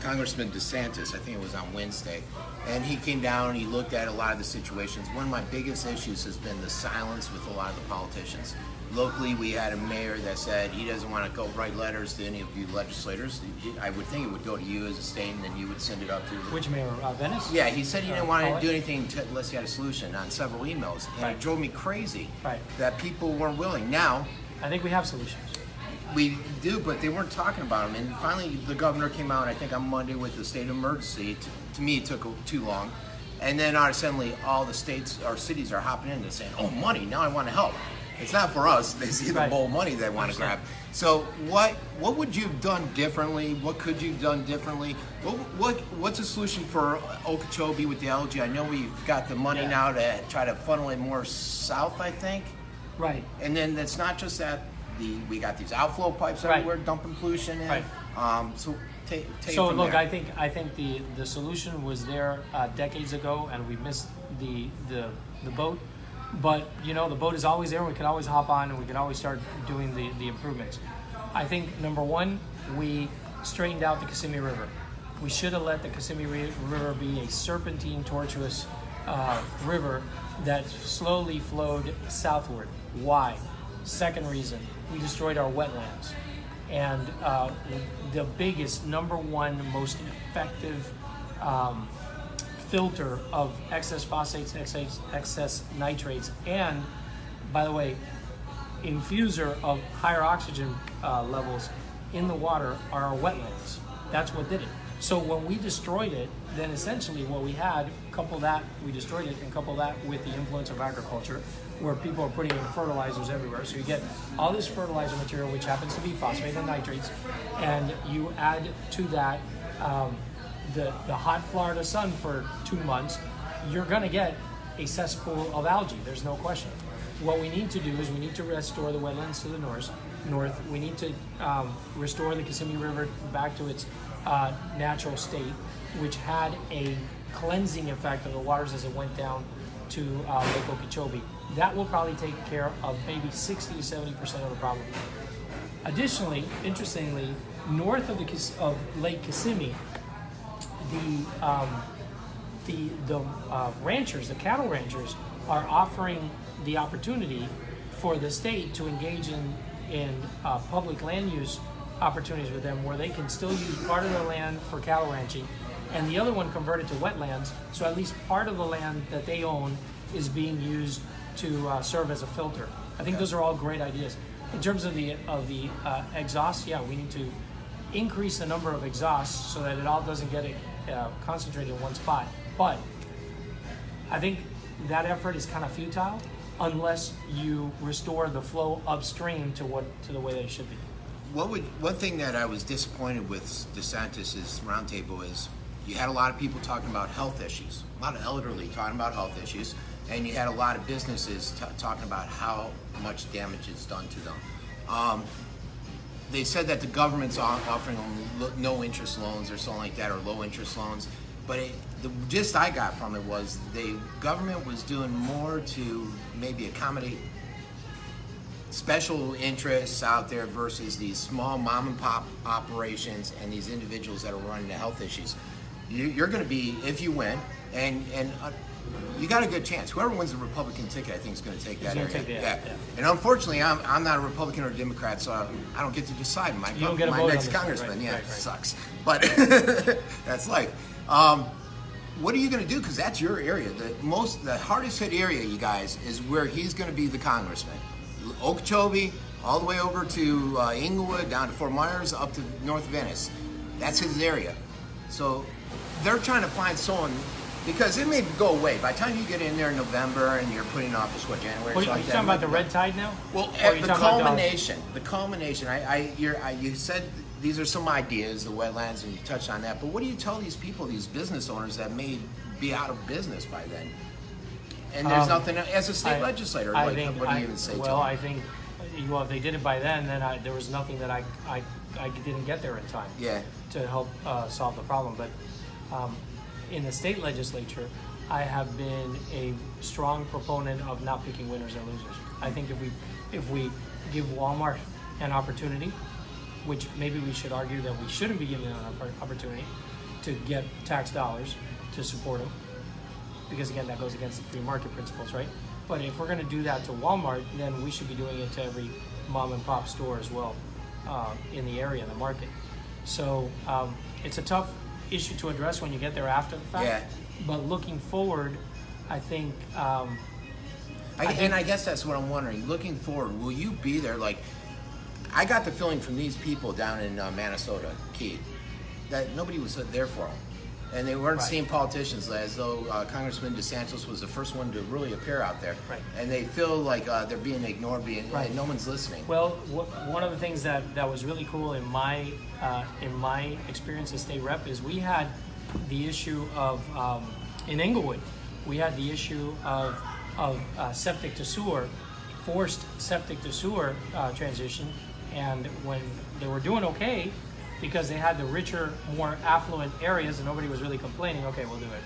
Congressman DeSantis, I think it was on Wednesday, and he came down and he looked at a lot of the situations. One of my biggest issues has been the silence with a lot of the politicians. Locally, we had a mayor that said he doesn't want to go write letters to any of you legislators. I would think it would go to you as a state, and then you would send it up to... Which mayor? Venice? Yeah, he said he didn't want to do anything unless he had a solution on several emails. And Right. it drove me crazy Right. that people weren't willing. Now, I think we have solutions. we do, but they weren't talking about them. And finally, the governor came out, I think on Monday, with the state of emergency. To me, it took too long. And then suddenly, all the states or cities are hopping in and saying, oh, money, now I want to help. It's not for us. They see the Right. bowl of money they want to grab. So what would you have done differently? What could you have done differently? What's a solution for Okeechobee with the algae? I know we've got the money now to try to funnel it more south, I think. Right. And then it's not just that. We got these outflow pipes Right. everywhere dumping pollution in. Right. So take it So from look, there. I think the solution was there decades ago, and we missed the boat. But you know, the boat is always there. And we can always hop on, and we can always start doing the improvements. I think number one, we straightened out the Kissimmee River. We should have let the Kissimmee River be a serpentine, tortuous river that slowly flowed southward. Why? Second reason, we destroyed our wetlands. And the biggest, number one, most effective filter of excess phosphates, excess nitrates, and, by the way, infuser of higher oxygen levels in the water are our wetlands. That's what did it. So when we destroyed it, then essentially what we had, we destroyed it and couple that with the influence of agriculture, where people are putting in fertilizers everywhere. So you get all this fertilizer material, which happens to be phosphate and nitrates, and you add to that the hot Florida sun for 2 months, you're going to get a cesspool of algae. There's no question. What we need to do is we need to restore the wetlands to the north. We need to restore the Kissimmee River back to its natural state, which had a cleansing effect of the waters as it went down to Lake Okeechobee. That will probably take care of maybe 60 to 70% of the problem. Additionally, interestingly, north of Lake Kissimmee, the ranchers, the cattle ranchers, are offering the opportunity for the state to engage in public land use opportunities with them, where they can still use part of their land for cattle ranching and the other one converted to wetlands, so at least part of the land that they own is being used to serve as a filter. I think those are all great ideas. In terms of the exhaust, yeah, we need to increase the number of exhausts so that it all doesn't get concentrated in one spot. But I think that effort is kind of futile unless you restore the flow upstream to the way that it should be. One thing that I was disappointed with DeSantis' roundtable is you had a lot of people talking about health issues, a lot of elderly talking about health issues, and you had a lot of businesses talking about how much damage is done to them. They said that the government's offering them no interest loans or something like that, or low interest loans. But the gist I got from it was the government was doing more to maybe accommodate special interests out there versus these small mom and pop operations and these individuals that are running the health issues. You're going to be, if you win, and you got a good chance. Whoever wins the Republican ticket, I think, is going to take that area. Yeah. And unfortunately, I'm not a Republican or a Democrat, so I don't get to decide my next congressman. Right, right. Sucks. But that's life. What are you going to do? Because that's your area. The hardest hit area, you guys, is where he's going to be the congressman. Okeechobee, all the way over to Inglewood, down to Fort Myers, up to North Venice. That's his area. So they're trying to find someone, because it may go away. By the time you get in there in November and you're putting office, January? Are you talking about the red tide now? Well, the culmination. You said these are some ideas, the wetlands, and you touched on that. But what do you tell these people, these business owners that may be out of business by then? And there's nothing, as a state legislator, what do you even say to them? Well, I think, if they did it by then there was nothing that I didn't get there in time to help solve the problem. But in the state legislature, I have been a strong proponent of not picking winners and losers. I think if we give Walmart an opportunity, which maybe we should argue that we shouldn't be giving them an opportunity to get tax dollars to support them, because again, that goes against the free market principles, right? But if we're going to do that to Walmart, then we should be doing it to every mom and pop store as well in the area, in the market. So it's a tough issue to address when you get there after the fact. Yeah. But looking forward, I think. I guess that's what I'm wondering. Looking forward, will you be there? Like, I got the feeling from these people down in Minnesota, Keith, that nobody was there for them. And they weren't seeing politicians as though Congressman DeSantis was the first one to really appear out there. Right. And they feel like they're being ignored, and no one's listening. Well, one of the things that was really cool in my experience as state rep is we had the issue of, in Inglewood, we had the issue of septic to sewer, forced septic to sewer transition. And when they were doing okay, because they had the richer, more affluent areas and nobody was really complaining, okay, we'll do it.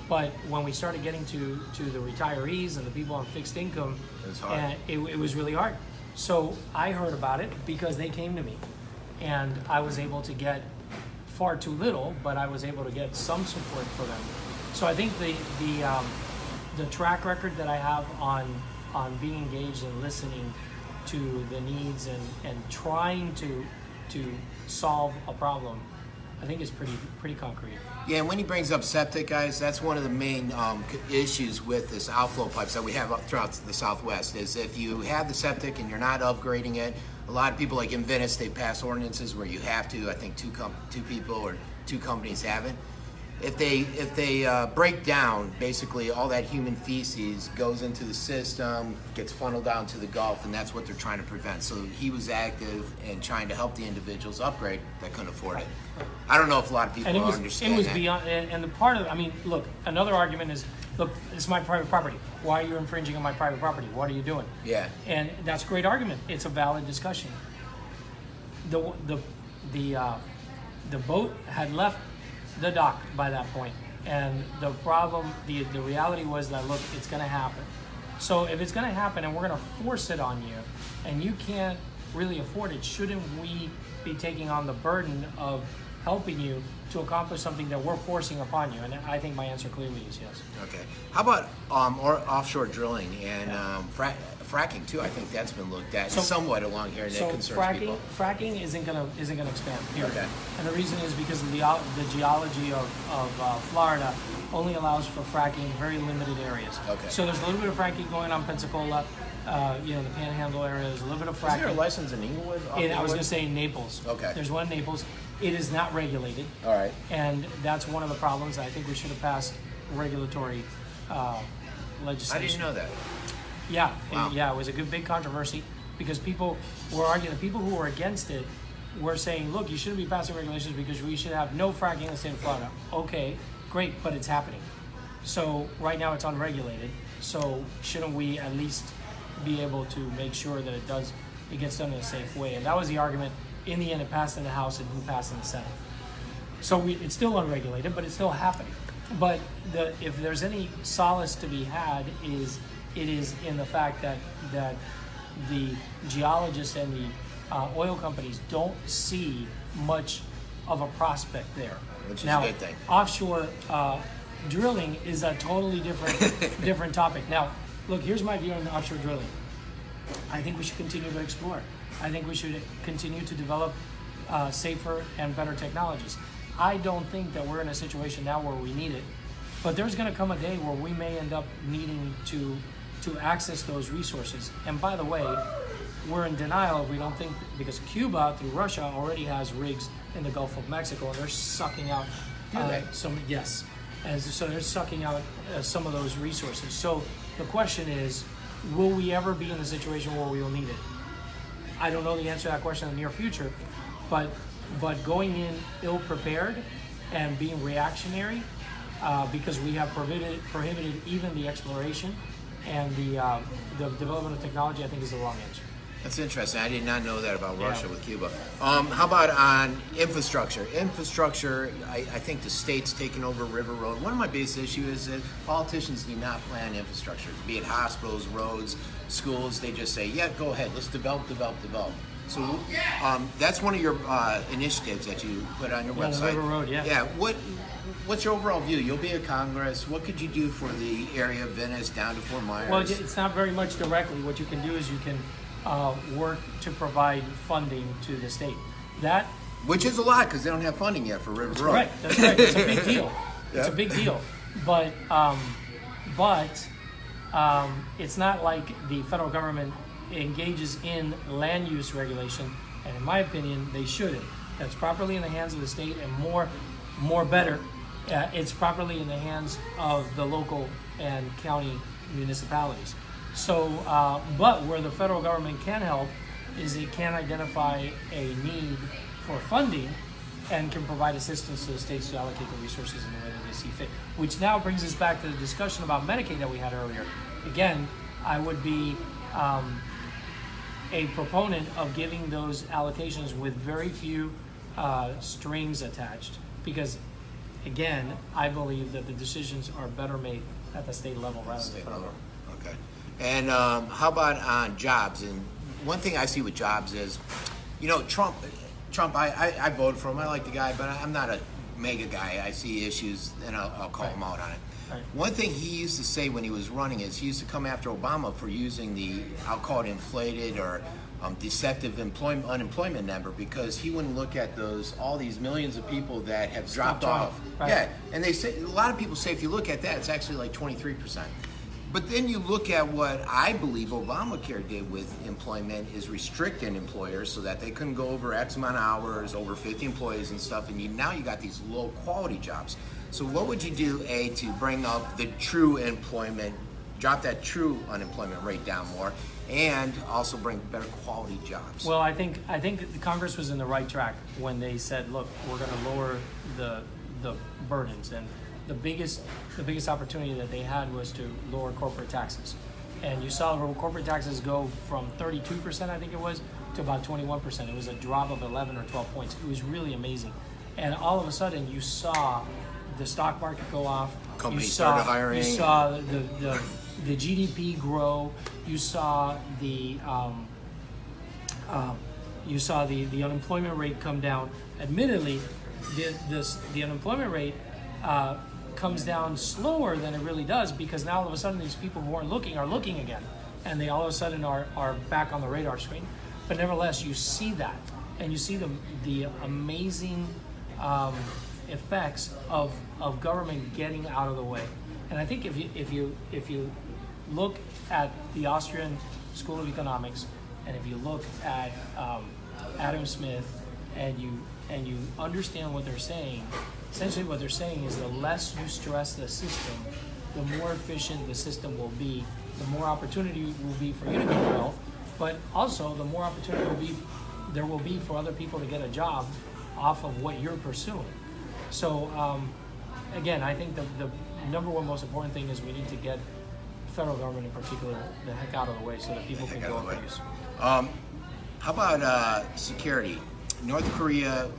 But when we started getting to the retirees and the people on fixed income, it was really hard. So I heard about it because they came to me, and I was able to get far too little, but I was able to get some support for them. So I think the track record that I have on being engaged and listening to the needs and trying to solve a problem, I think is pretty concrete. Yeah, and when he brings up septic, guys, that's one of the main issues with this outflow pipes that we have up throughout the Southwest, is if you have the septic and you're not upgrading it, a lot of people, like in Venice, they pass ordinances where you have to. I think two people or two companies have it. if they break down, basically all that human feces goes into the system, gets funneled down to the Gulf, and that's what they're trying to prevent. So he was active in trying to help the individuals upgrade that couldn't afford it. I don't know if a lot of people understand it was that. beyond, and the part of, I mean, look, another argument is, look, it's my private property. Why are you infringing on my private property? What are you doing? Yeah. And that's a great argument. It's a valid discussion. The boat had left the dock by that point, and the problem, the reality was that, look, it's going to happen. So if it's going to happen and we're going to force it on you, and you can't really afford it, shouldn't we be taking on the burden of helping you to accomplish something that we're forcing upon you? And I think my answer clearly is yes. Okay. How about offshore drilling and fracking too? I think that's been looked at somewhat along here, and that concerns people. Fracking isn't gonna expand. Period. Okay. And the reason is because of the geology of Florida only allows for fracking in very limited areas. Okay. So there's a little bit of fracking going on in Pensacola, the Panhandle area. There's a little bit of fracking. Is there a license in Inglewood? I was going to say in Naples. Okay. There's one in Naples. It is not regulated. All right. And that's one of the problems. I think we should have passed regulatory legislation. I didn't know that. Yeah. Wow. Yeah, it was a big controversy because people were arguing. The people who were against it were saying, look, you shouldn't be passing regulations because we should have no fracking in the state of Florida. Okay, great, but it's happening. So right now it's unregulated. So shouldn't we at least be able to make sure that it gets done in a safe way? And that was the argument. In the end, it passed in the House and it passed in the Senate. So it's still unregulated, but it's still happening. But if there's any solace to be had, it is in the fact that the geologists and the oil companies don't see much of a prospect there. Which is now, a good thing. Offshore drilling is a totally different topic. Now, look, here's my view on offshore drilling. I think we should continue to explore. I think we should continue to develop safer and better technologies. I don't think that we're in a situation now where we need it, but there's going to come a day where we may end up needing to access those resources. And by the way, we're in denial if we don't think, because Cuba through Russia already has rigs in the Gulf of Mexico, and they're sucking out yes, and so they're sucking out some of those resources. So the question is, will we ever be in a situation where we will need it? I don't know the answer to that question in the near future, but going in ill-prepared and being reactionary because we have prohibited even the exploration and the development of technology, I think is the wrong answer. That's interesting. I did not know that about Russia with Cuba. How about on infrastructure? Infrastructure, I think the state's taking over River Road. One of my biggest issues is that politicians do not plan infrastructure, be it hospitals, roads, schools. They just say, yeah, go ahead, let's develop. So that's one of your initiatives that you put on your website. The River Road, yeah. Yeah. What's your overall view? You'll be in Congress. What could you do for the area of Venice down to Fort Myers? Well, it's not very much directly. What you can do is you can work to provide funding to the state. Which is a lot because they don't have funding yet for River Road. That's right. It's a big deal. It's a big deal. But it's not like the federal government engages in land use regulation, and in my opinion, they shouldn't. That's properly in the hands of the state, and more better, it's properly in the hands of the local and county municipalities. So, but where the federal government can help is it can identify a need for funding and can provide assistance to the states to allocate the resources in the way that they see fit. Which now brings us back to the discussion about Medicaid that we had earlier. Again, I would be a proponent of giving those allocations with very few strings attached, because again, I believe that the decisions are better made at the state level rather than the federal level. Okay. And how about on jobs? And one thing I see with jobs is, Trump, I voted for him. I like the guy, but I'm not a mega guy. I see issues, and I'll call him out on it. Right. One thing he used to say when he was running is he used to come after Obama for using I'll call it inflated or deceptive unemployment number, because he wouldn't look at all these millions of people that have dropped off. Right. Yeah, and they say, a lot of people say if you look at that, it's actually like 23%. But then you look at what I believe Obamacare did with employment is restricting employers so that they couldn't go over X amount of hours, over 50 employees and stuff, and now you got these low quality jobs. So what would you do, A, to bring up the true employment, drop that true unemployment rate down more, and also bring better quality jobs? Well, I think Congress was in the right track when they said, look, we're going to lower the burdens, and the biggest opportunity that they had was to lower corporate taxes. And you saw corporate taxes go from 32%, I think it was, to about 21%. It was a drop of 11 or 12 points. It was really amazing. And all of a sudden, you saw the stock market go off. Companies started hiring. You saw the GDP grow. You saw the unemployment rate come down. Admittedly, the unemployment rate comes down slower than it really does, because now all of a sudden these people who aren't looking are looking again, and they all of a sudden are back on the radar screen. But nevertheless, you see that, and you see the amazing effects of government getting out of the way. And I think if you look at the Austrian School of Economics, and if you look at Adam Smith, and you understand what they're saying, essentially what they're saying is the less you stress the system, the more efficient the system will be, the more opportunity will be for you to get wealth, but also the more opportunity there will be for other people to get a job off of what you're pursuing. So again, I think the number one most important thing is we need to get federal government in particular the heck out of the way so that people can go and produce. How about security? North Korea,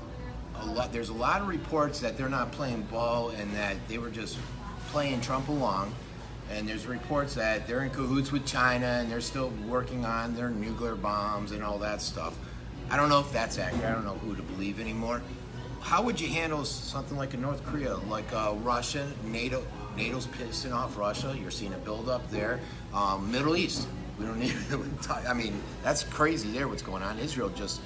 there's a lot of reports that they're not playing ball and that they were just playing Trump along. And there's reports that they're in cahoots with China and they're still working on their nuclear bombs and all that stuff. I don't know if that's accurate. I don't know who to believe anymore. How would you handle something like in North Korea, like Russia, NATO's pissing off Russia? You're seeing a buildup there. Middle East, we don't need to talk. I mean, that's crazy there what's going on. Israel just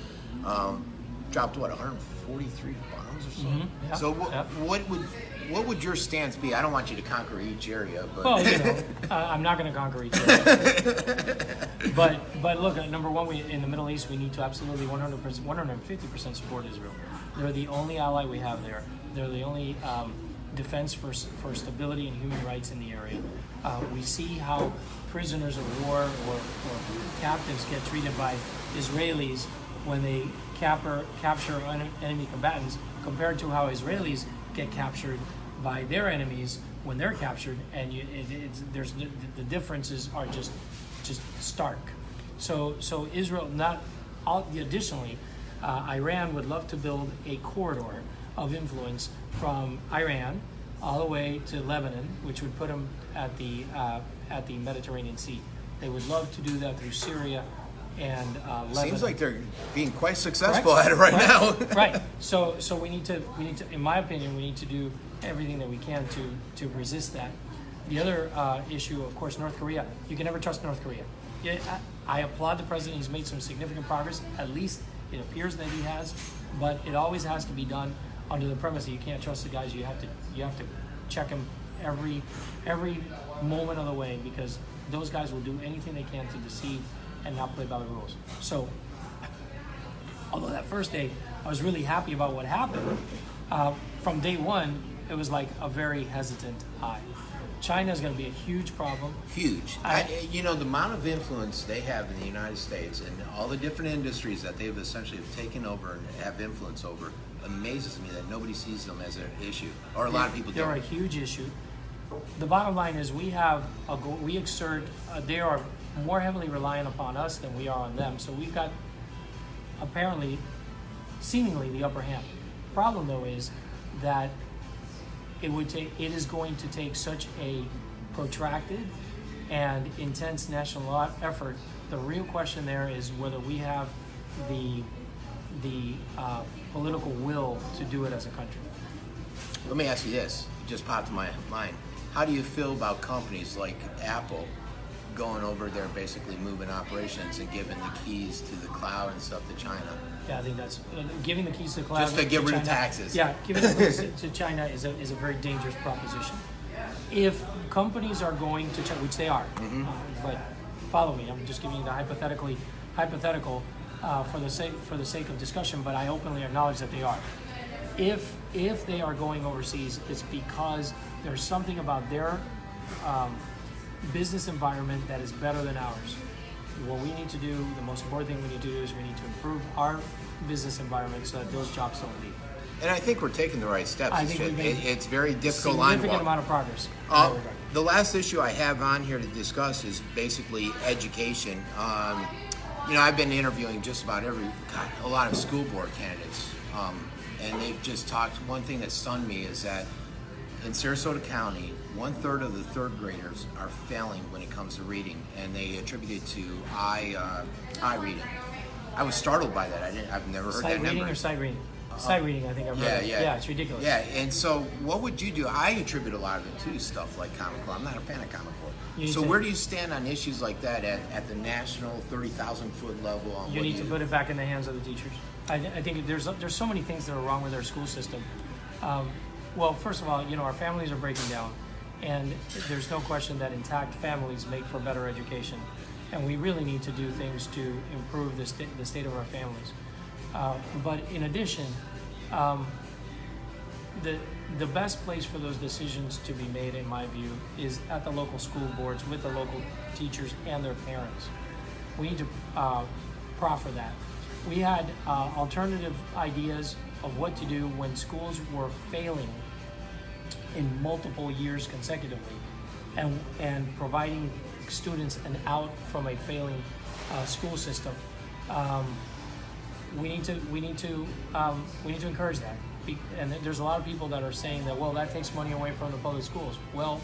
dropped, 143 bombs or so? Mm-hmm. Yeah. So what would your stance be? I don't want you to conquer each area, but well, I'm not going to conquer each area. but look, number one, in the Middle East, we need to absolutely 100%, 150% support Israel. They're the only ally we have there. They're the only defense for stability and human rights in the area. We see how prisoners of war or captives get treated by Israelis when they capture enemy combatants, compared to how Israelis get captured by their enemies when they're captured, and there's the differences are just stark. So Israel, additionally, Iran would love to build a corridor of influence from Iran all the way to Lebanon, which would put them at the Mediterranean Sea. They would love to do that through Syria and Lebanon. Seems like they're being quite successful at it right now. Right. So we need to, in my opinion, we need to do everything that we can to resist that. The other issue, of course, North Korea. You can never trust North Korea. I applaud the president. He's made some significant progress. At least it appears that he has, but it always has to be done under the premise that you can't trust the guys. You have to check them every moment of the way, because those guys will do anything they can to deceive and not play by the rules. So, although that first day I was really happy about what happened, from day one it was like a very hesitant eye. China is going to be a huge problem. Huge. The amount of influence they have in the United States and all the different industries that they've essentially taken over and have influence over amazes me that nobody sees them as an issue, or a lot of people don't. They're a huge issue. The bottom line is we exert. They are more heavily reliant upon us than we are on them. So we've got apparently, seemingly, the upper hand. Problem though is that it is going to take such a protracted and intense national effort. The real question there is whether we have the political will to do it as a country. Let me ask you this. It just popped in my mind. How do you feel about companies like Apple going over there, basically moving operations and giving the keys to the cloud and stuff to China? Yeah, I think that's giving the keys to the cloud. Just to get rid of taxes. Yeah, giving the keys to China is a very dangerous proposition. If companies are going to China, which they are, but follow me. I'm just giving you the hypothetical for the sake of discussion. But I openly acknowledge that they are. if they are going overseas, it's because there's something about their business environment that is better than ours. What we need to do, the most important thing we need to do is we need to improve our business environment so that those jobs don't leave. And I think we're taking the right steps. I think we've made it's very difficult line significant walk. amount of progress. The last issue I have on here to discuss is basically education. I've been interviewing just about a lot of school board candidates, and they've just talked. One thing that stunned me is that in Sarasota County, 1/3 of the third graders are failing when it comes to reading, and they attribute it to eye reading. I was startled by that. I've never heard that Sight reading number. or sight reading? Sight reading, I think I've heard. Yeah, it's ridiculous. Yeah, and so what would you do? I attribute a lot of it to stuff like Common Core. I'm not a fan of Common Core. So where do you stand on issues like that at the national 30,000-foot level? You need to put it back in the hands of the teachers. I think there's so many things that are wrong with our school system. Well, first of all, our families are breaking down, and there's no question that intact families make for better education, and we really need to do things to improve the state of our families. But in addition, the best place for those decisions to be made, in my view, is at the local school boards with the local teachers and their parents. We need to proffer that. We had alternative ideas of what to do when schools were failing in multiple years consecutively, and providing students an out from a failing school system. We need to encourage that. And there's a lot of people that are saying that, well, that takes money away from the public schools. Well,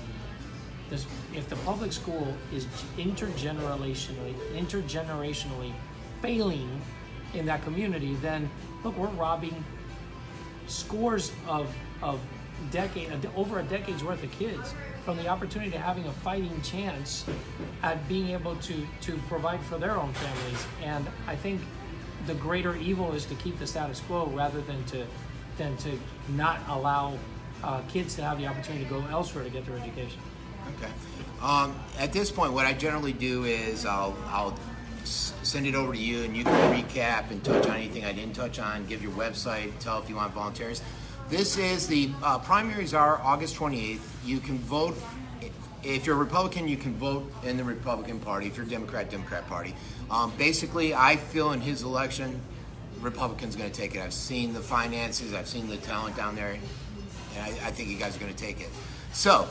if the public school is intergenerationally failing in that community, then look, we're robbing scores of over a decade's worth of kids from the opportunity to having a fighting chance at being able to provide for their own families. And I think the greater evil is to keep the status quo rather than to not allow kids to have the opportunity to go elsewhere to get their education. Okay. At this point, what I generally do is I'll send it over to you, and you can recap and touch on anything I didn't touch on, give your website, tell if you want volunteers. This is the primaries are August 28th. You can vote. If you're a Republican, you can vote in the Republican Party. If you're a Democrat Party. Basically, I feel in his election, Republican's going to take it. I've seen the finances. I've seen the talent down there, and I think you guys are going to take it. So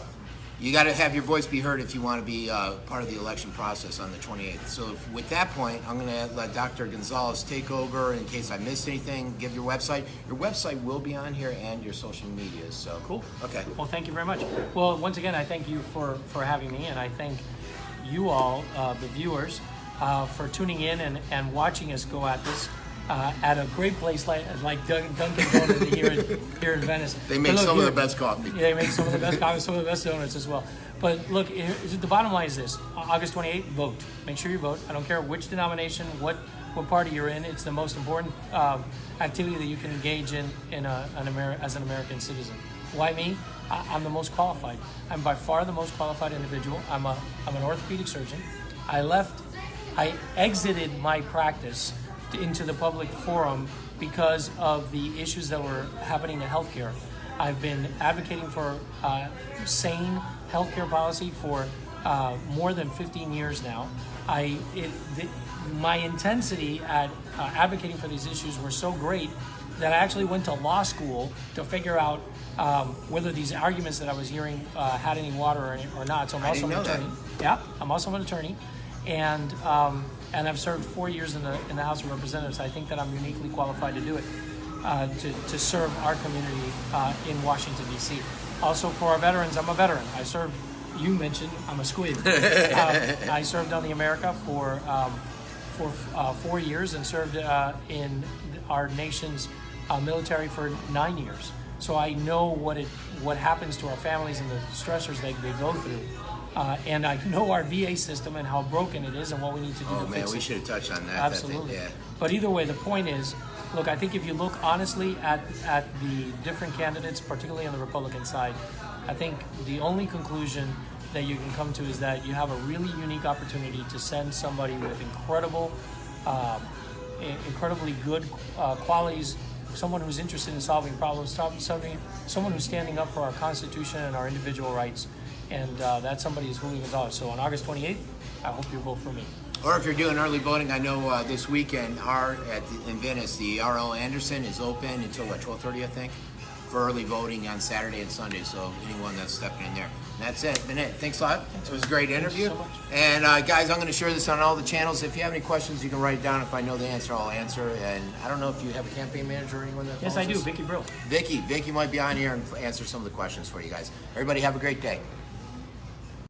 you got to have your voice be heard if you want to be part of the election process on the 28th. So with that point, I'm going to let Dr. Gonzalez take over in case I missed anything. Give your website. Your website will be on here and your social media. So cool. Okay. Well, thank you very much. Well, once again, I thank you for having me, and I thank you all, the viewers, for tuning in and watching us go at this. At a great place like Dunkin' Donuts here in Venice. They make some of the best coffee. Yeah, they make some of the best coffee, some of the best donuts as well. But look, the bottom line is this: August 28th, vote. Make sure you vote. I don't care which denomination, what party you're in. It's the most important activity that you can engage in as an American citizen. Why me? I'm the most qualified. I'm by far the most qualified individual. I'm an orthopedic surgeon. I exited my practice into the public forum because of the issues that were happening in healthcare. I've been advocating for sane healthcare policy for more than 15 years now. My intensity at advocating for these issues were so great that I actually went to law school to figure out whether these arguments that I was hearing had any water or not. So I'm also an attorney. Yeah, I'm also an attorney, and I've served 4 years in the House of Representatives. I think that I'm uniquely qualified to do it, to serve our community in Washington, D.C. Also, for our veterans, I'm a veteran. I served, you mentioned, I'm a squid. I served on the America for 4 years and served in our nation's military for 9 years. So I know what happens to our families and the stressors they go through. And I know our VA system and how broken it is and what we need to do to fix it. Oh man, we should have touched on that. Absolutely. Yeah. But either way, the point is, look, I think if you look honestly at the different candidates, particularly on the Republican side, I think the only conclusion that you can come to is that you have a really unique opportunity to send somebody with incredibly good qualities someone who's interested in solving problems, someone who's standing up for our Constitution and our individual rights. And that somebody is Julio Gonzalez. So on August 28th, I hope you vote for me. Or if you're doing early voting, I know this weekend in Venice, the R.L. Anderson is open until 12:30, I think, for early voting on Saturday and Sunday. So anyone that's stepping in there. And that's it. Been it. Thanks a lot. It was a great interview. Thank you so much. And guys, I'm going to share this on all the channels. If you have any questions, you can write it down. If I know the answer, I'll answer. And I don't know if you have a campaign manager or anyone that Yes, follows I do. us? Vicky Brill. Vicky might be on here and answer some of the questions for you guys. Everybody have a great day.